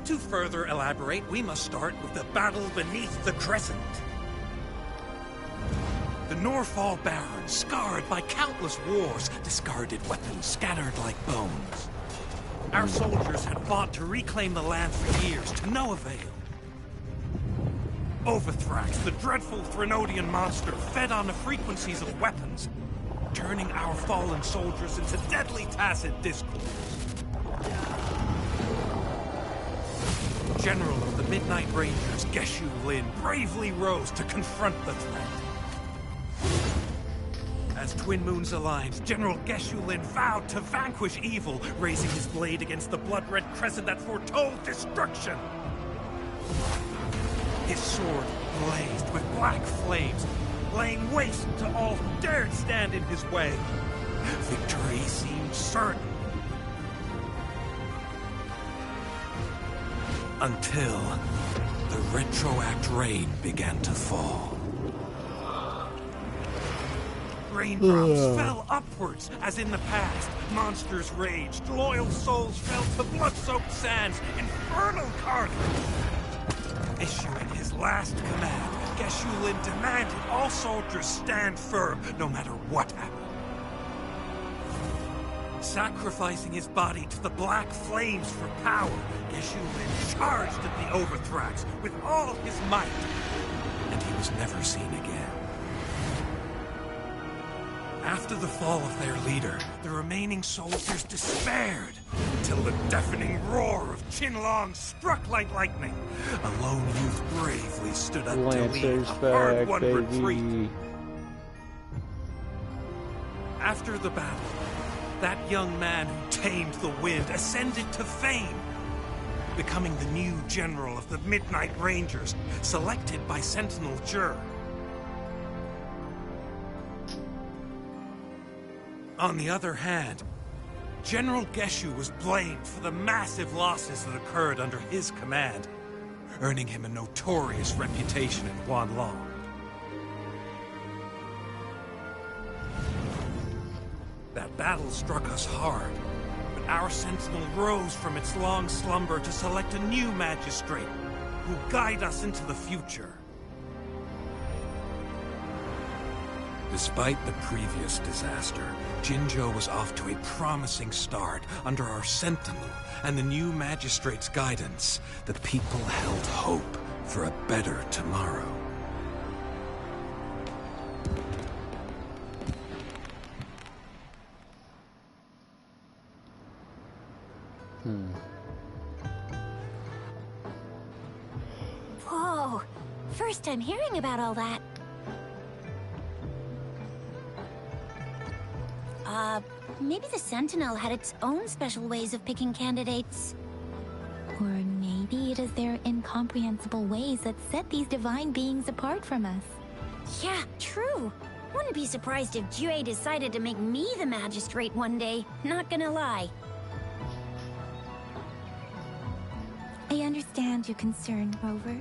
To further elaborate, we must start with the battle beneath the crescent. The Norfall Baron, scarred by countless wars, discarded weapons scattered like bones. Our soldiers had fought to reclaim the land for years, to no avail. Overthrax, the dreadful Threnodian monster, fed on the frequencies of weapons, turning our fallen soldiers into deadly tacit discourse. General of the Midnight Rangers, Geshu Lin, bravely rose to confront the threat. As Twin Moons aligned, General Geshu Lin vowed to vanquish evil, raising his blade against the blood-red crescent that foretold destruction. His sword blazed with black flames, laying waste to all who dared stand in his way. Victory seemed certain. Until the Retroact rain began to fall. Raindrops fell upwards, as in the past. Monsters raged, loyal souls fell to blood-soaked sands, infernal carnage. Issuing his last command, Geshu Lin demanded all soldiers stand firm, no matter what happened. Sacrificing his body to the black flames for power, Geshu Lin charged at the Overthrax with all his might, and he was never seen again. After the fall of their leader, the remaining soldiers despaired, until the deafening roar of Qinlong struck like lightning. A lone youth bravely stood up to lead a hard-won retreat. After the battle, that young man who tamed the wind ascended to fame, becoming the new general of the Midnight Rangers, selected by Sentinel Jur. On the other hand, General Geshu was blamed for the massive losses that occurred under his command, earning him a notorious reputation in Huanlong. That battle struck us hard, but our sentinel rose from its long slumber to select a new magistrate who will guide us into the future. Despite the previous disaster, Jinzhou was off to a promising start. Under our sentinel and the new magistrate's guidance, the people held hope for a better tomorrow. Whoa, first time hearing about all that. Maybe the Sentinel had its own special ways of picking candidates. Or maybe it is their incomprehensible ways that set these divine beings apart from us. Yeah, true. Wouldn't be surprised if Jue decided to make me the magistrate one day, not gonna lie. I understand your concern, Rover.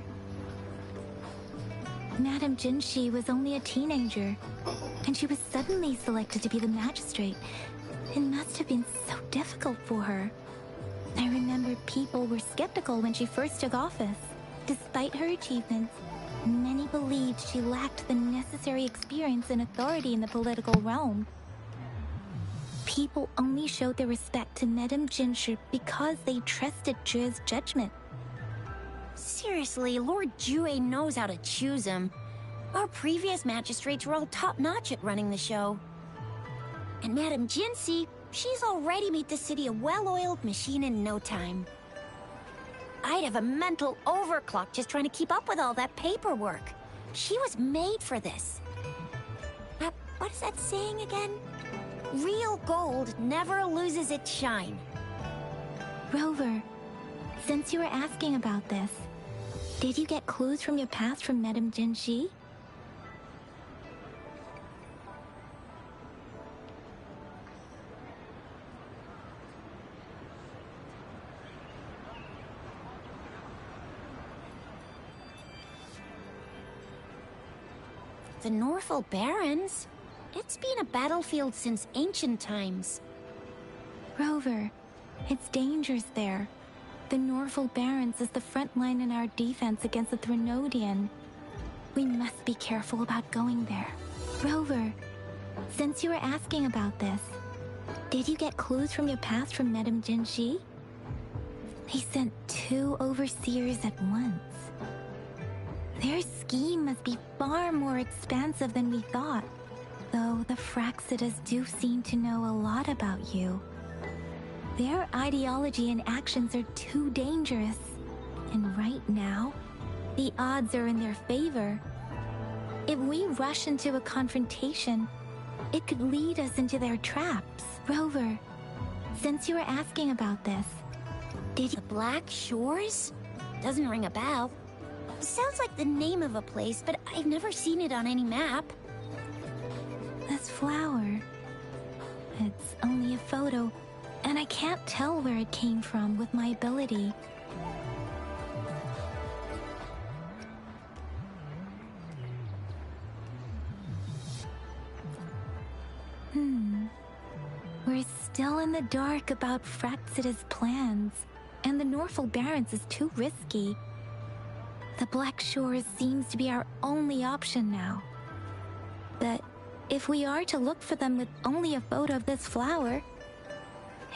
Madame Jinshi was only a teenager, and she was suddenly selected to be the magistrate. It must have been so difficult for her. I remember people were skeptical when she first took office. Despite her achievements, many believed she lacked the necessary experience and authority in the political realm. People only showed their respect to Madame Jinshi because they trusted Jue's judgment. Seriously, Lord Jue knows how to choose him. Our previous magistrates were all top-notch at running the show. And Madame Jinshi, she's already made the city a well-oiled machine in no time. I'd have a mental overclock just trying to keep up with all that paperwork. She was made for this. What is that saying again? Real gold never loses its shine. Rover, since you were asking about this, did you get clues from your past from Madame Jinshi? The Norfall Barrens? It's been a battlefield since ancient times. Rover, it's dangerous there. The Norfall Barrens is the front line in our defense against the Threnodian. We must be careful about going there. Rover, since you were asking about this, did you get clues from your past from Madame Jinji? They sent 2 overseers at once. Their scheme must be far more expansive than we thought, though the Fraxidas do seem to know a lot about you. Their ideology and actions are too dangerous, and right now, the odds are in their favor. If we rush into a confrontation, it could lead us into their traps. Rover, since you were asking about this, did you... The Black Shores? Doesn't ring a bell. Sounds like the name of a place, but I've never seen it on any map. This flower... It's only a photo, and I can't tell where it came from with my ability. We're still in the dark about Fraxida's plans, and the Norfolk Barrens is too risky. The Black Shores seems to be our only option now. But if we are to look for them with only a photo of this flower,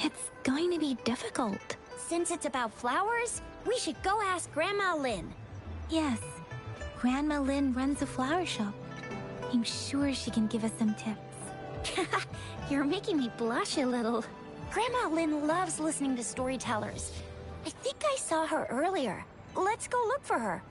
it's going to be difficult. Since it's about flowers, we should go ask Grandma Lynn. Yes, Grandma Lynn runs a flower shop. I'm sure she can give us some tips. You're making me blush a little. Grandma Lynn loves listening to storytellers. I think I saw her earlier. Let's go look for her.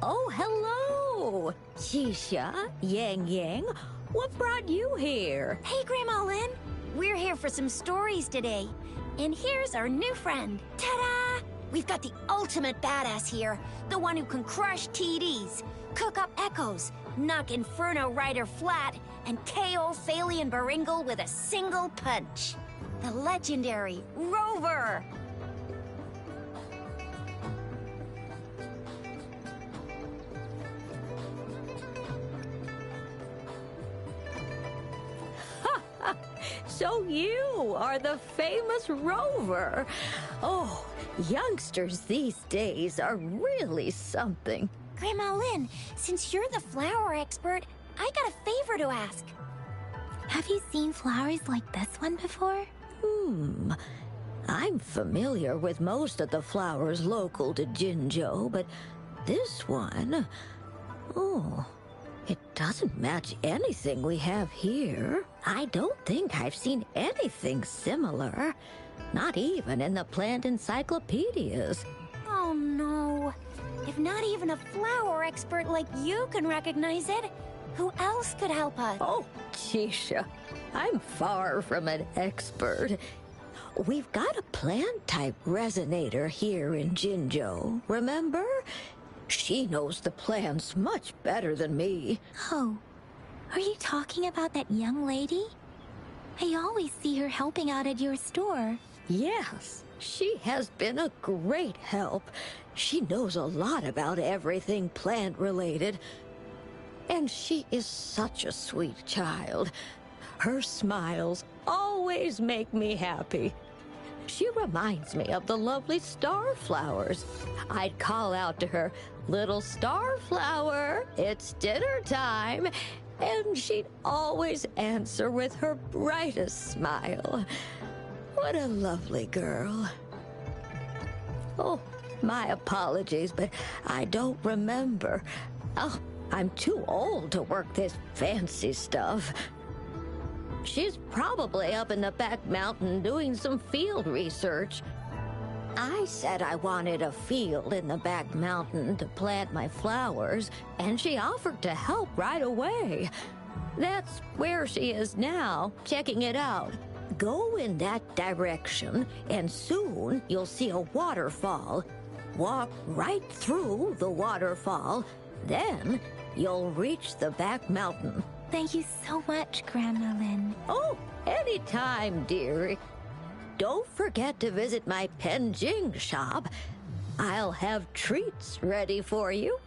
Oh, hello! Shisha, Yang Yang, what brought you here? Hey, Grandma Lynn. We're here for some stories today. And here's our new friend. Ta-da! We've got the ultimate badass here. The one who can crush TDs, cook up echoes, knock Inferno Rider flat, and KO Phalian Baringle with a single punch. The legendary Rover! So you are the famous Rover. Oh, youngsters these days are really something. Grandma Lynn, since you're the flower expert, I got a favor to ask. Have you seen flowers like this one before? I'm familiar with most of the flowers local to Jinzhou, but this one... Oh, it doesn't match anything we have here. I don't think I've seen anything similar. Not even in the plant encyclopedias. Oh no. If not even a flower expert like you can recognize it, who else could help us? Oh, Chisha, I'm far from an expert. We've got a plant-type resonator here in Jinzhou, remember? She knows the plants much better than me. Oh, are you talking about that young lady? I always see her helping out at your store. Yes, she has been a great help. She knows a lot about everything plant-related. And she is such a sweet child. Her smiles always make me happy. She reminds me of the lovely starflowers. I'd call out to her, "Little starflower, it's dinner time," and she'd always answer with her brightest smile. What a lovely girl. Oh, my apologies, but I don't remember. Oh, I'm too old to work this fancy stuff. She's probably up in the back mountain doing some field research. I said I wanted a field in the back mountain to plant my flowers, and she offered to help right away. That's where she is now, checking it out. Go in that direction, and soon you'll see a waterfall. Walk right through the waterfall, then you'll reach the back mountain. Thank you so much, Grandma Lynn. Oh, anytime, dearie. Don't forget to visit my Penjing shop. I'll have treats ready for you.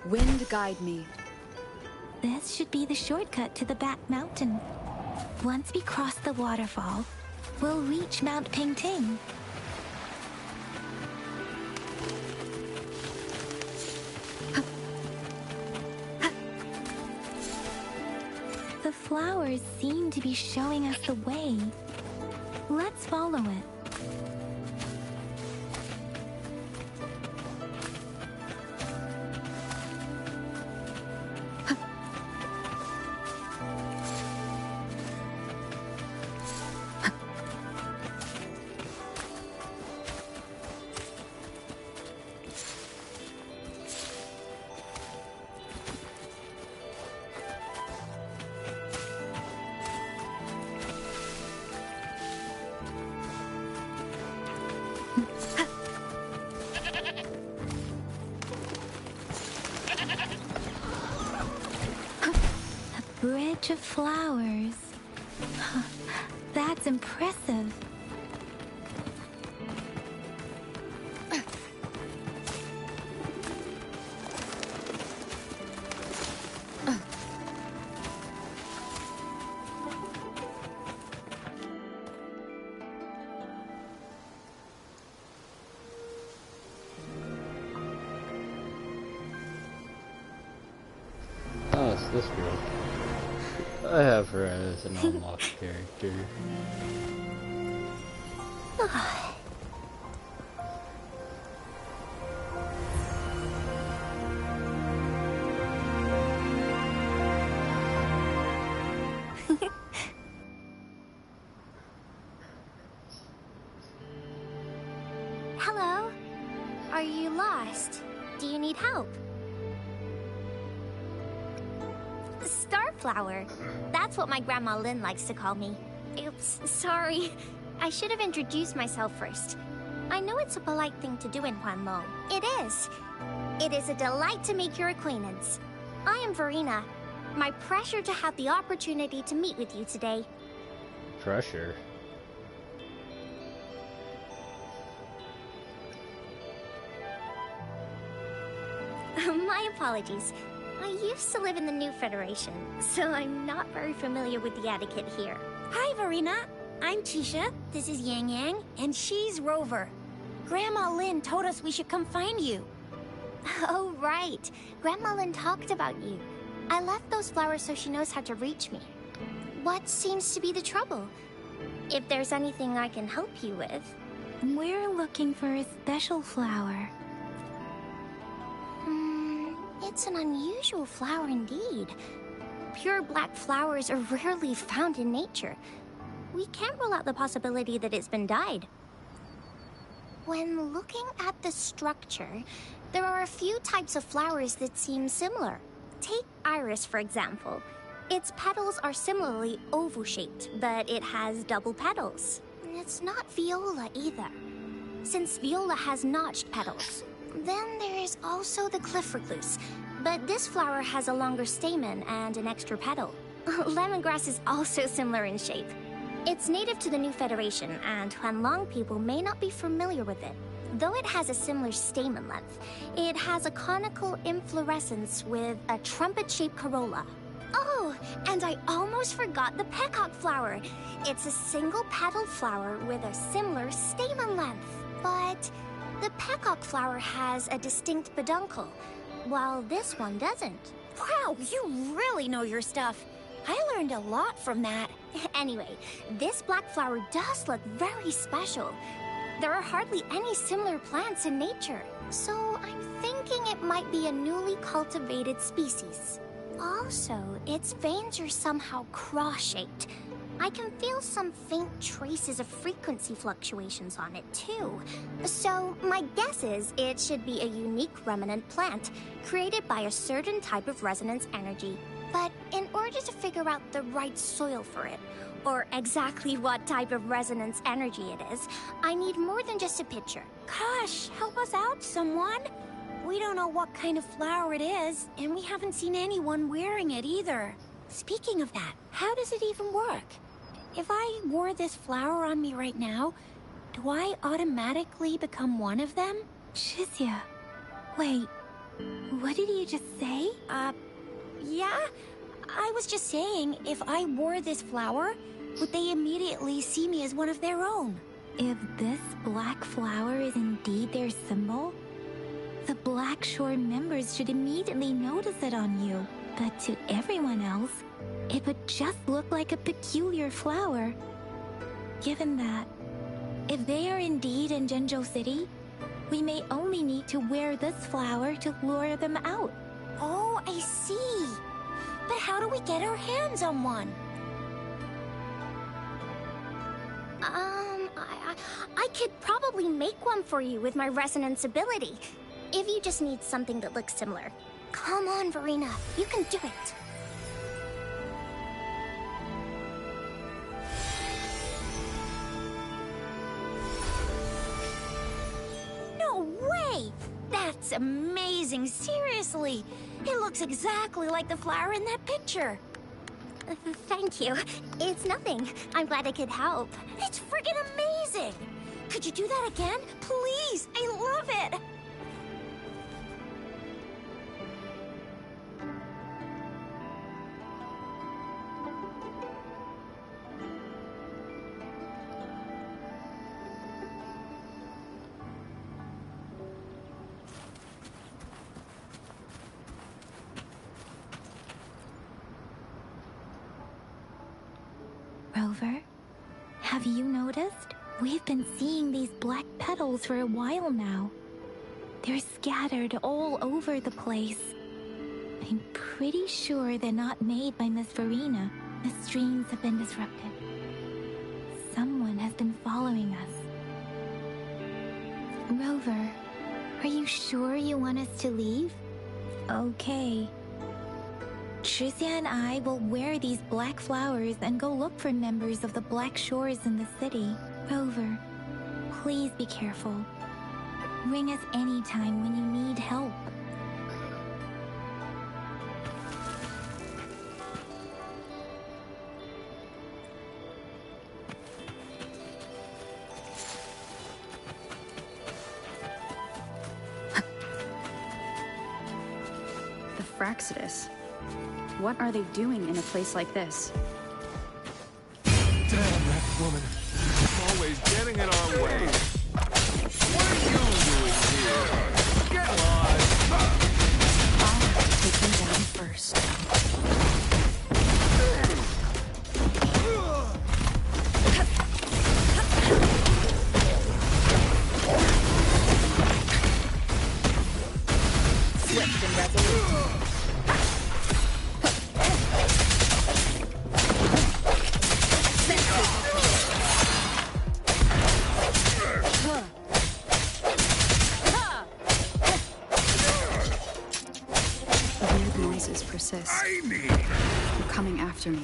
Wind guide me. This should be the shortcut to the back mountain. Once we cross the waterfall, we'll reach Mount Pingting. The flowers seem to be showing us the way. Let's follow it. Bridge of flowers. That's impressive. Oh, it's this girl. I have her as an unlocked character. Hello? Are you lost? Do you need help? Starflower. That's what my Grandma Lynn likes to call me. Oops, sorry. I should have introduced myself first. I know it's a polite thing to do in Huanlong. It is. It is a delight to make your acquaintance. I am Verena. My pleasure to have the opportunity to meet with you today. Pressure. My apologies. I used to live in the New Federation, so I'm not very familiar with the etiquette here. Hi, Verena. I'm Tisha. This is Yang Yang, and she's Rover. Grandma Lynn told us we should come find you. Oh, right. Grandma Lynn talked about you. I left those flowers so she knows how to reach me. What seems to be the trouble? If there's anything I can help you with. We're looking for a special flower. It's an unusual flower indeed. Pure black flowers are rarely found in nature. We can't rule out the possibility that it's been dyed. When looking at the structure, there are a few types of flowers that seem similar. Take iris, for example. Its petals are similarly oval-shaped, but it has double petals. It's not viola either, since viola has notched petals. Then there is also the cliff recluse, but this flower has a longer stamen and an extra petal. Lemongrass is also similar in shape. It's native to the New Federation, and Huanlong people may not be familiar with it. Though it has a similar stamen length, it has a conical inflorescence with a trumpet-shaped corolla. Oh, and I almost forgot the peacock flower. It's a single-petaled flower with a similar stamen length, but the peacock flower has a distinct peduncle, while this one doesn't. Wow, you really know your stuff. I learned a lot from that. Anyway, this black flower does look very special. There are hardly any similar plants in nature. So I'm thinking it might be a newly cultivated species. Also, its veins are somehow cross-shaped. I can feel some faint traces of frequency fluctuations on it, too. So, my guess is it should be a unique remnant plant, created by a certain type of resonance energy. But in order to figure out the right soil for it, or exactly what type of resonance energy it is, I need more than just a picture. Gosh, help us out, someone. We don't know what kind of flower it is, and we haven't seen anyone wearing it either. Speaking of that, how does it even work? If I wore this flower on me right now, do I automatically become one of them? Shizia, wait, what did you just say? Yeah? I was just saying, if I wore this flower, would they immediately see me as one of their own? If this black flower is indeed their symbol, the Black Shore members should immediately notice it on you. But to everyone else, it would just look like a peculiar flower. Given that, if they are indeed in Jinzhou City, we may only need to wear this flower to lure them out. Oh, I see. But how do we get our hands on one? I could probably make one for you with my resonance ability. If you just need something that looks similar. Come on, Verena, you can do it. No way! That's amazing, seriously. It looks exactly like the flower in that picture. Thank you. It's nothing. I'm glad I could help. It's friggin' amazing! Could you do that again? Please! I love it! Rover, have you noticed? We've been seeing these black petals for a while now. They're scattered all over the place. I'm pretty sure they're not made by Miss Verena. The streams have been disrupted. Someone has been following us. Rover, are you sure you want us to leave? Okay. Tricia and I will wear these black flowers and go look for members of the Black Shores in the city. Rover, please be careful. Ring us anytime when you need help. The Fraxidus. What are they doing in a place like this? Damn that woman. Always getting in our way. What are you doing here? Get lost! I'll take them down first. Swift and resolute. Persist. They're coming after me.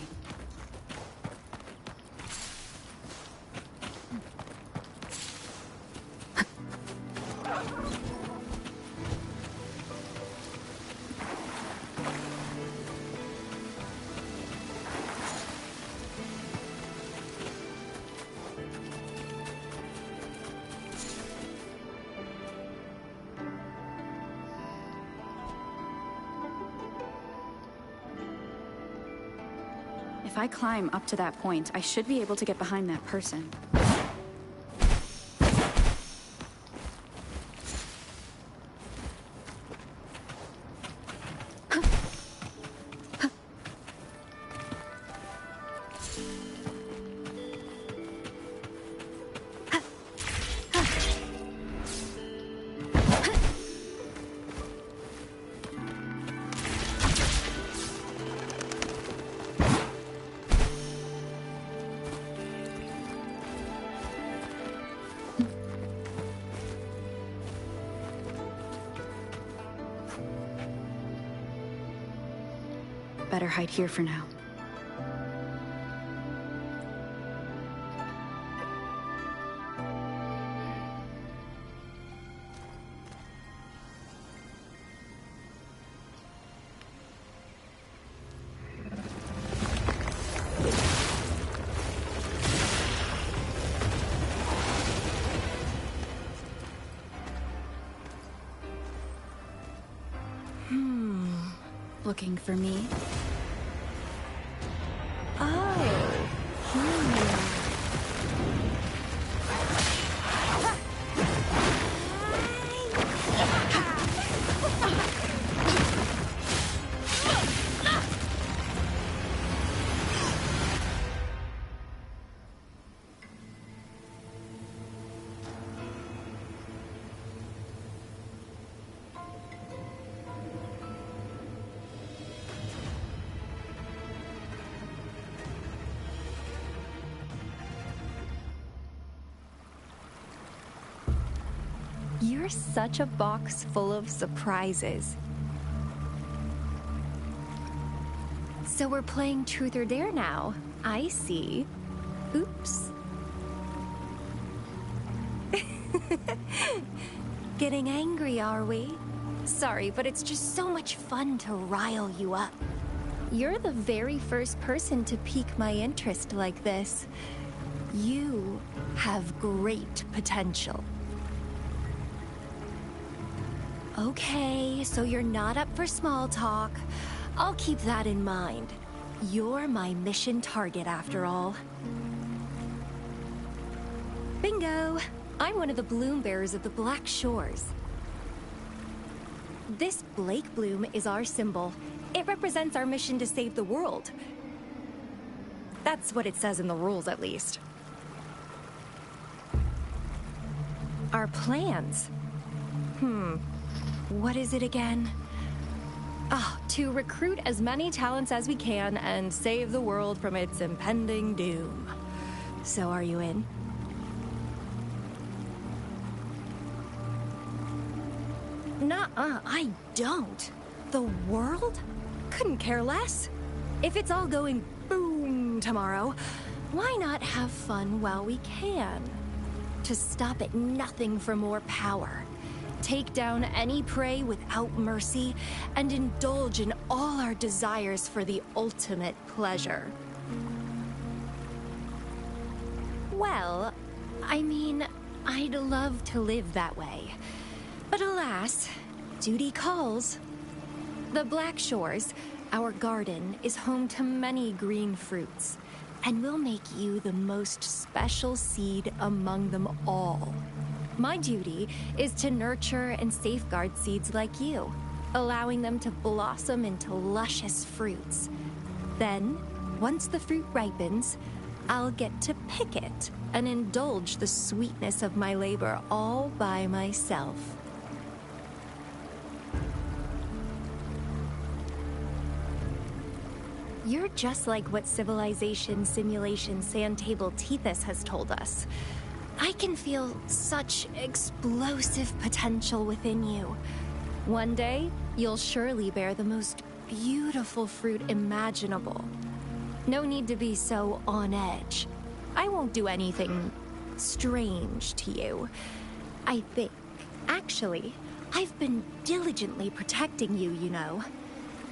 If I climb up to that point, I should be able to get behind that person. better hide here for now. Looking for me? You're such a box full of surprises. So we're playing Truth or Dare now. I see. Oops. Getting angry, are we? Sorry, but it's just so much fun to rile you up. You're the very first person to pique my interest like this. You have great potential. Okay, so you're not up for small talk. I'll keep that in mind. You're my mission target, after all. Bingo! I'm one of the bloom bearers of the Black Shores. This Blake bloom is our symbol. It represents our mission to save the world. That's what it says in the rules, at least. Our plans? What is it again? To recruit as many talents as we can and save the world from its impending doom. So are you in? Nuh-uh, I don't. The world? Couldn't care less. If it's all going boom tomorrow, why not have fun while we can? To stop at nothing for more power. Take down any prey without mercy, and indulge in all our desires for the ultimate pleasure. Well, I mean, I'd love to live that way. But alas, duty calls. The Black Shores, our garden, is home to many green fruits, and we'll make you the most special seed among them all. My duty is to nurture and safeguard seeds like you, allowing them to blossom into luscious fruits. Then, once the fruit ripens, I'll get to pick it and indulge the sweetness of my labor all by myself. You're just like what Civilization Simulation Sandtable Tethys has told us. I can feel such explosive potential within you. One day, you'll surely bear the most beautiful fruit imaginable. No need to be so on edge. I won't do anything strange to you. I think, actually, I've been diligently protecting you, you know.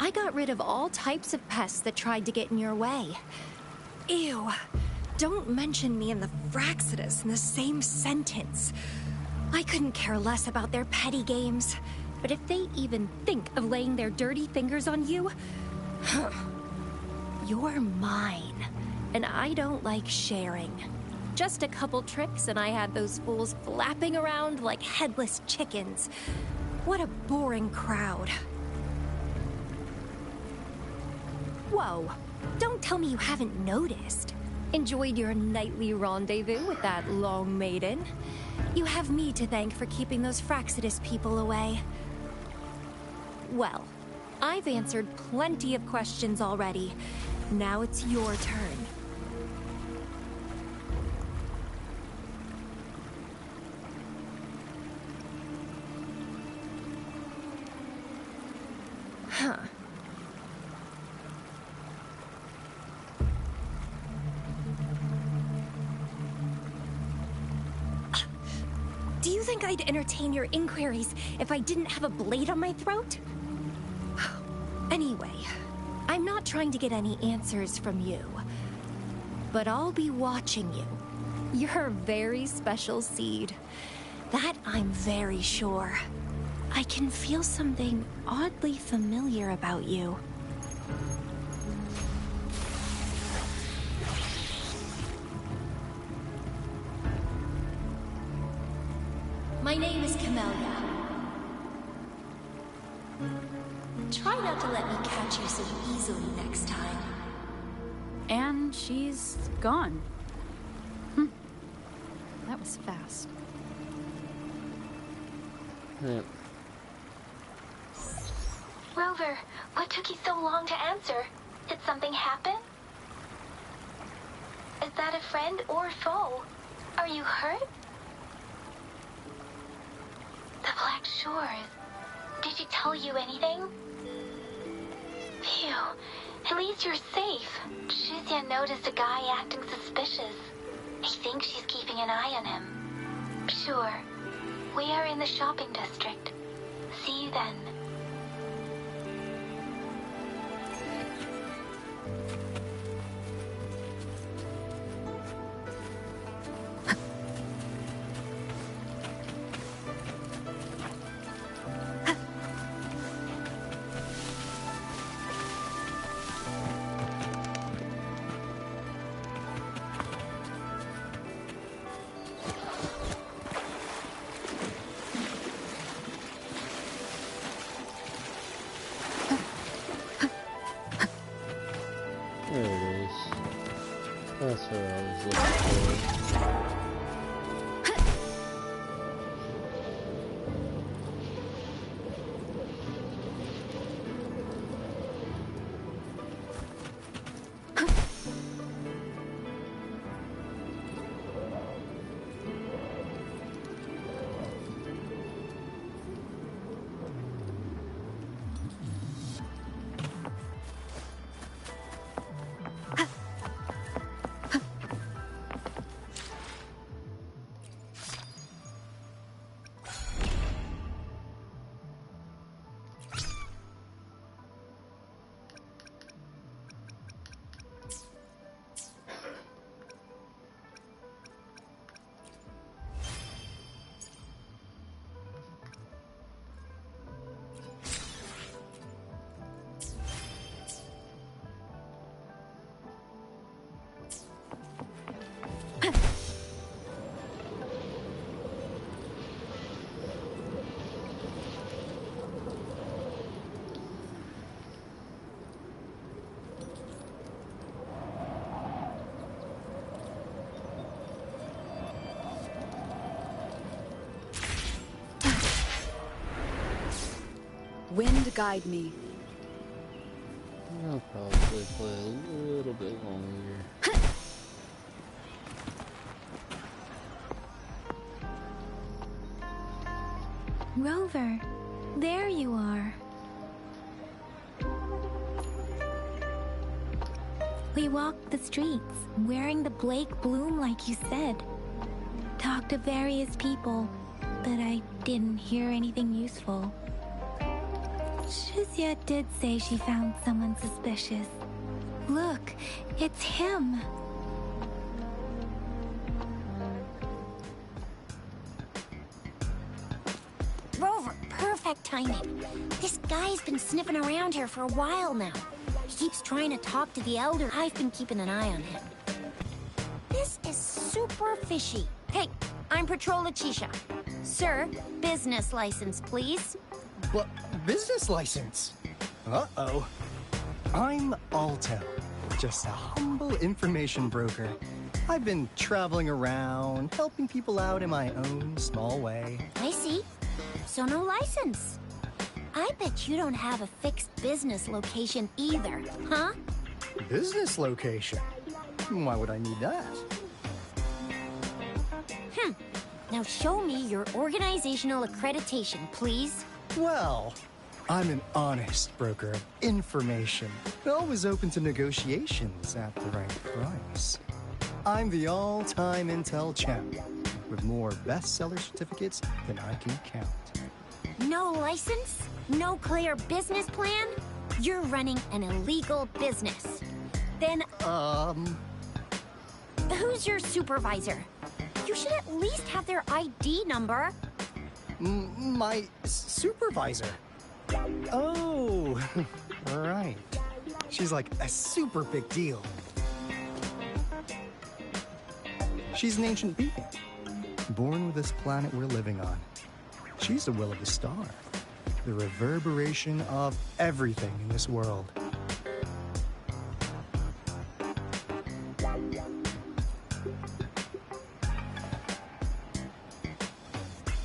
I got rid of all types of pests that tried to get in your way. Ew. Don't mention me and the Fraxidus in the same sentence. I couldn't care less about their petty games, but if they even think of laying their dirty fingers on you, you're mine, and I don't like sharing. Just a couple tricks and I had those fools flapping around like headless chickens. What a boring crowd. Whoa, don't tell me you haven't noticed. Enjoyed your nightly rendezvous with that long maiden. You have me to thank for keeping those Fraxidus people away. Well, I've answered plenty of questions already. Now it's your turn. Do you think I'd entertain your inquiries if I didn't have a blade on my throat? Anyway, I'm not trying to get any answers from you, but I'll be watching you. You're a very special seed. That I'm very sure. I can feel something oddly familiar about you. My name is Camellia. Try not to let me catch you so easily next time. And she's gone. That was fast. Yep. Rover, what took you so long to answer? Did something happen? Is that a friend or foe? Are you hurt? The Black Shores. Did she tell you anything? Phew. At least you're safe. Shizia noticed a guy acting suspicious. He thinks she's keeping an eye on him. Sure. We are in the shopping district. See you then. There it is. That's what I was looking for. Wind guide me. I'll probably play a little bit longer. Rover, there you are. We walked the streets, wearing the Blake bloom like you said. Talked to various people, but I didn't hear anything useful. Shizia did say she found someone suspicious. Look, it's him. Rover, perfect timing. This guy's been sniffing around here for a while now. He keeps trying to talk to the Elder. I've been keeping an eye on him. This is super fishy. Hey, I'm Patrol Letitia. Sir, business license, please. What? Business license? Uh-oh. I'm Alto, just a humble information broker. I've been traveling around, helping people out in my own small way. I see. So no license. I bet you don't have a fixed business location either, huh? Business location? Why would I need that? Now show me your organizational accreditation, please. Well, I'm an honest broker of information, always open to negotiations at the right price. I'm the all-time intel champ. with more bestseller certificates than I can count. No license? No clear business plan? You're running an illegal business. Then, who's your supervisor? You should at least have their ID number. My supervisor? Oh, right. She's like a super big deal. She's an ancient being, born with this planet we're living on. She's the will of the star, the reverberation of everything in this world.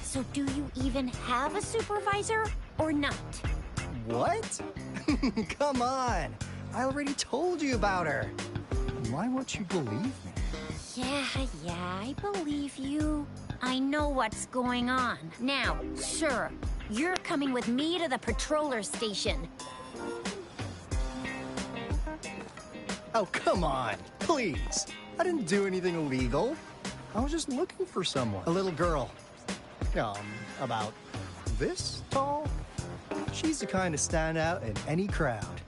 So do you even have a supervisor or not? What? Come on! I already told you about her. Why won't you believe me? Yeah, I believe you. I know what's going on. Now, sir, you're coming with me to the patroller station. Oh, come on, please. I didn't do anything illegal. I was just looking for someone. A little girl. About this tall. She's the kind to stand out in any crowd.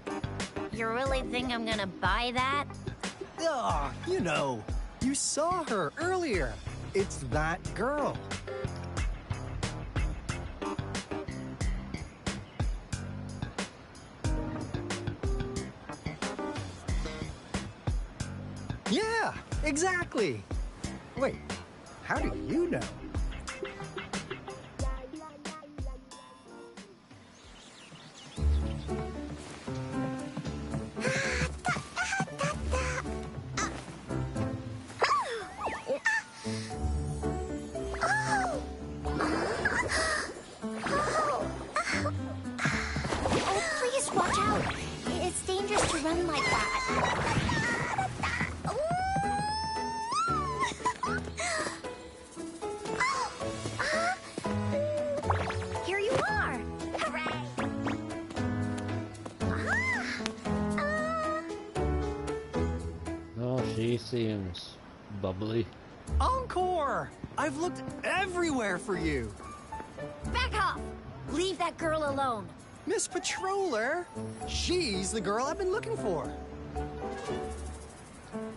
You really think I'm gonna buy that? Ah, you know, you saw her earlier. It's that girl. Yeah, exactly. Wait, how do you know? She seems bubbly. Encore! I've looked everywhere for you. Back off! Leave that girl alone. Miss Patroller, she's the girl I've been looking for.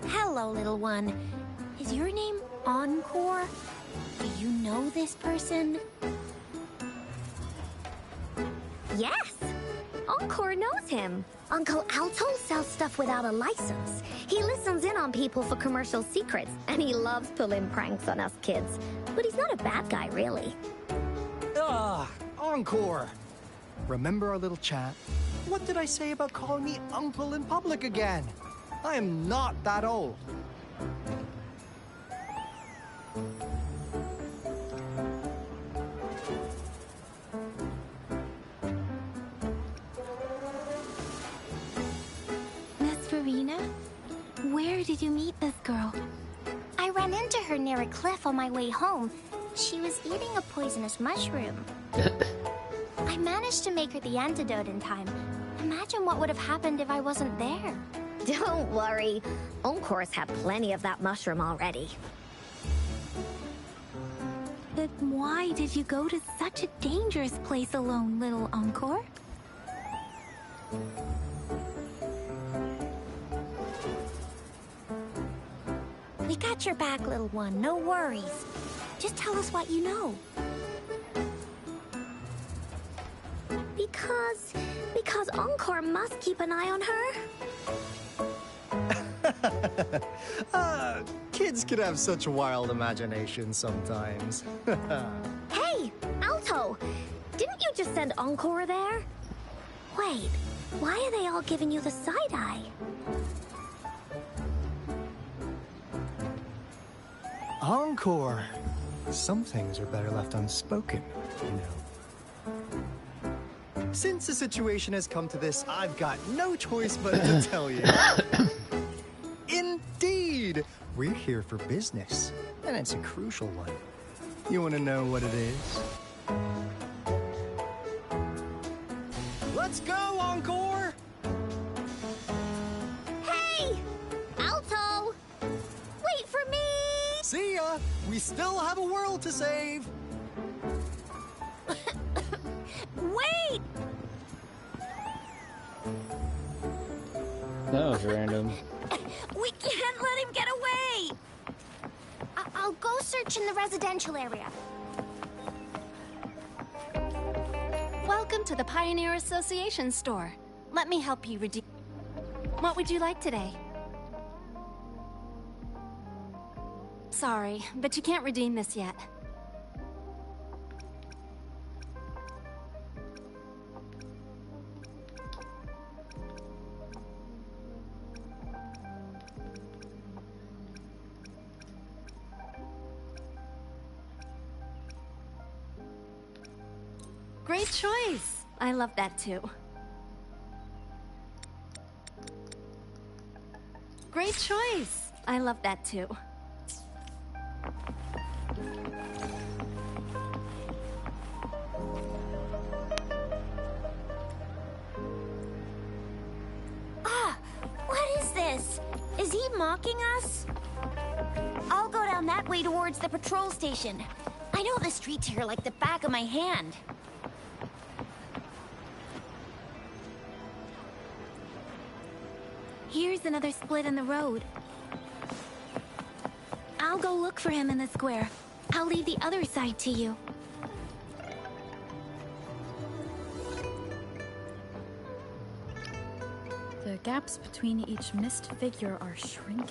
Hello, little one. Is your name Encore? Do you know this person? Yes! Encore knows him. Uncle Alto sells stuff without a license. He listens in on people for commercial secrets, and he loves pulling pranks on us kids. But he's not a bad guy, really. Encore! Remember our little chat? What did I say about calling me uncle in public again? I am not that old. Where did you meet this girl? I ran into her near a cliff on my way home. She was eating a poisonous mushroom. I managed to make her the antidote in time. Imagine what would have happened if I wasn't there. Don't worry. Encore's had plenty of that mushroom already. But why did you go to such a dangerous place alone, little Encore? We got your back, little one. No worries. Just tell us what you know. Because Encore must keep an eye on her. Kids can have such wild imaginations sometimes. Hey, Alto! Didn't you just send Encore there? Wait, why are they all giving you the side-eye? Encore! Some things are better left unspoken, you know. Since the situation has come to this, I've got no choice but to tell you. Indeed! We're here for business, and it's a crucial one. You want to know what it is? Let's go, Encore! Hey! Alto! Wait for me! See ya! We still have a world to save. Wait! That was random. We can't let him get away! I'll go search in the residential area. Welcome to the Pioneer Association store. Let me help you redeem. What would you like today? Sorry, but you can't redeem this yet. Great choice. I love that too. Great choice. I love that too. What is this? Is he mocking us? I'll go down that way towards the patrol station. I know the streets here like the back of my hand. Here's another split in the road. I'll go look for him in the square. I'll leave the other side to you. The gaps between each missed figure are shrinking.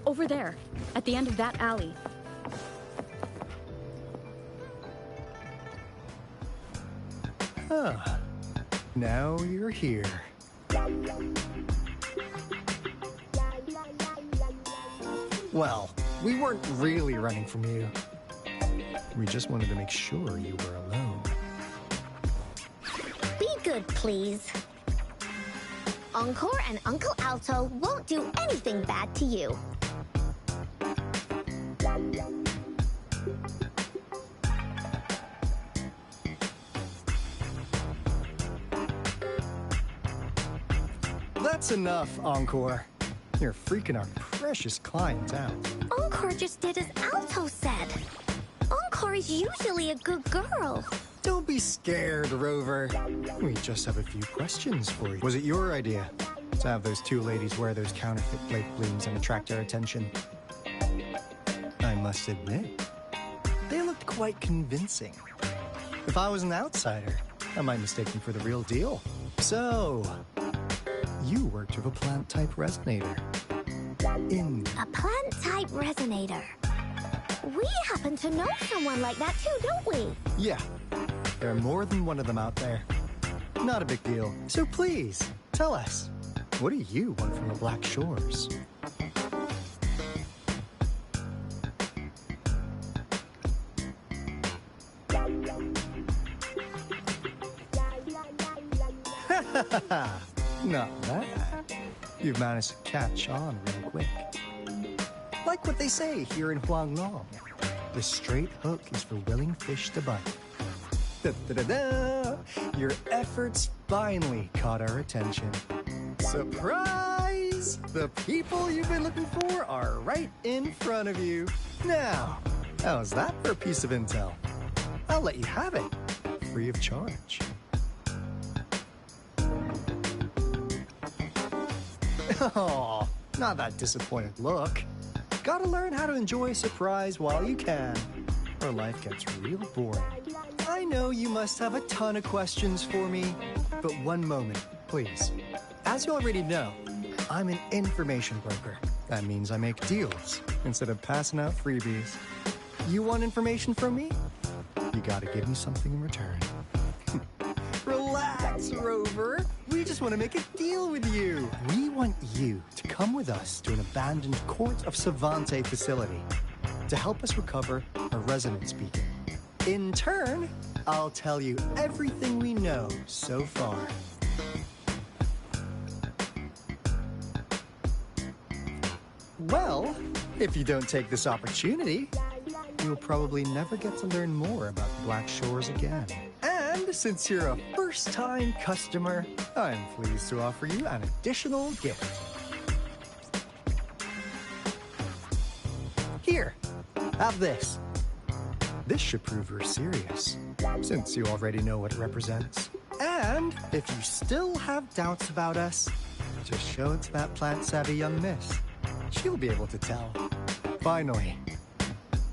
Over there, at the end of that alley. Huh. Now you're here. Well, we weren't really running from you. We just wanted to make sure you were alone. Be good, please. Encore and Uncle Alto won't do anything bad to you. That's enough, Encore. You're freaking our precious clients out. Encore just did as Alto said. Encore is usually a good girl. Don't be scared, Rover. We just have a few questions for you. Was it your idea to have those two ladies wear those counterfeit plate blooms and attract our attention? I must admit, they looked quite convincing. If I was an outsider, I might mistake them for the real deal. So, you worked with a plant-type resonator. A plant-type resonator. We happen to know someone like that too, don't we? Yeah, there are more than one of them out there. Not a big deal. So please, tell us, what do you want from the Black Shores? Not bad. You've managed to catch on real quick. Like what they say here in Huanglong, the straight hook is for willing fish to bite. Da-da-da-da! Your efforts finally caught our attention. Surprise! The people you've been looking for are right in front of you. Now, how's that for a piece of intel? I'll let you have it, free of charge. Oh, not that disappointed look. Gotta learn how to enjoy a surprise while you can, or life gets real boring. I know you must have a ton of questions for me, but one moment, please. As you already know, I'm an information broker. That means I make deals instead of passing out freebies. You want information from me? You gotta give me something in return. Relax, Rover. We just want to make a deal with you. We want you to come with us to an abandoned Court of Savante facility to help us recover a resonance beacon. In turn, I'll tell you everything we know so far. Well, if you don't take this opportunity, you'll probably never get to learn more about the Black Shores again. And since you're a first-time customer, I'm pleased to offer you an additional gift. Here, Have this. This should prove you're serious, since you already know what it represents. And if you still have doubts about us, just show it to that plant-savvy young miss. She'll be able to tell. Finally,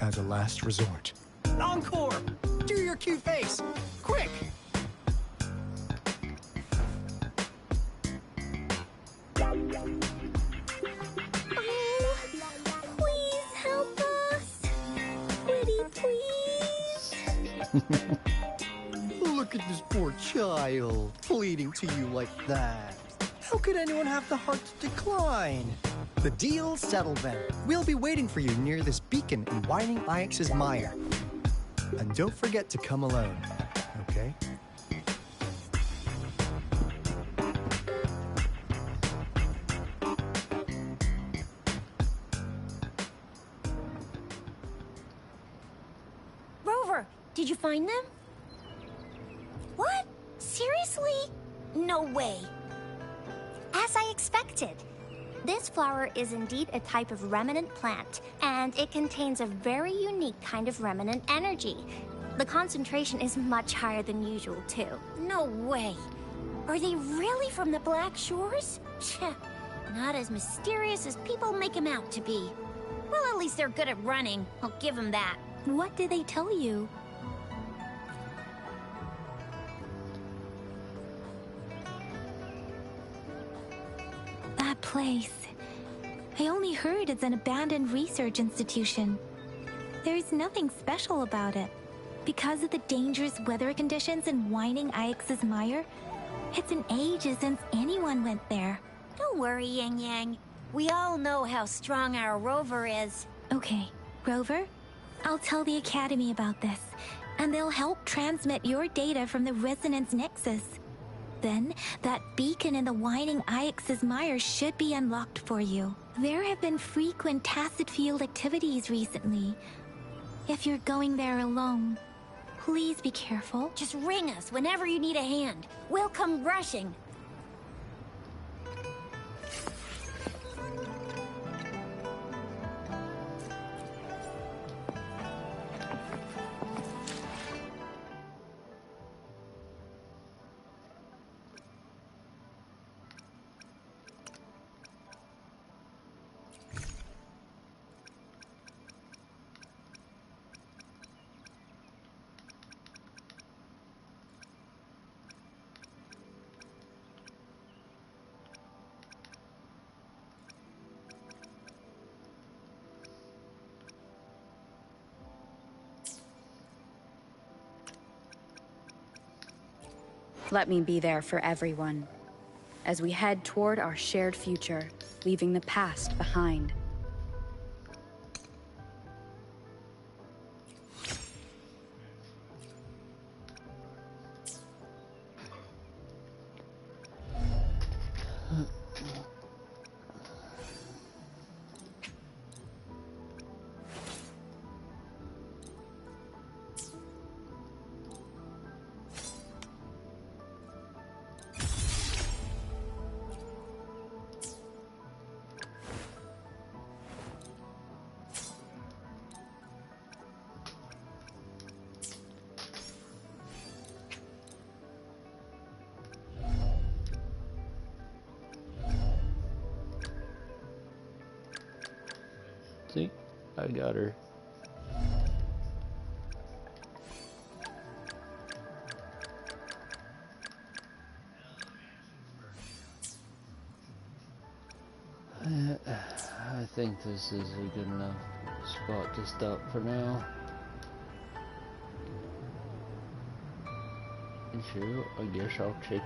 as a last resort. Encore! Do your cute face! Quick! Oh, please help us. Pretty please. Look at this poor child, pleading to you like that. How could anyone have the heart to decline? The deal's settled then. We'll be waiting for you near this beacon in Whining Ix's mire. And don't forget to come alone, okay? Rover, did you find them? What? Seriously? No way. As I expected. This flower is indeed a type of remnant plant, and it contains a very unique kind of remnant energy. The concentration is much higher than usual, too. No way. Are they really from the Black Shores? Tch, not as mysterious as people make them out to be. Well, at least they're good at running. I'll give them that. What did they tell you? That place. I only heard it's an abandoned research institution. There's nothing special about it. Because of the dangerous weather conditions in Whining Ix's mire, it's been ages since anyone went there. Don't worry, Yang Yang. We all know how strong our Rover is. Okay, Rover, I'll tell the Academy about this, and they'll help transmit your data from the Resonance Nexus. Then, that beacon in the Whining Ix's mire should be unlocked for you. There have been frequent tacit field activities recently. If you're going there alone, please be careful. Just ring us whenever you need a hand. We'll come rushing. Let me be there for everyone, as we head toward our shared future, leaving the past behind. See? I got her. I think this is a good enough spot to stop for now. Sure, I guess I'll check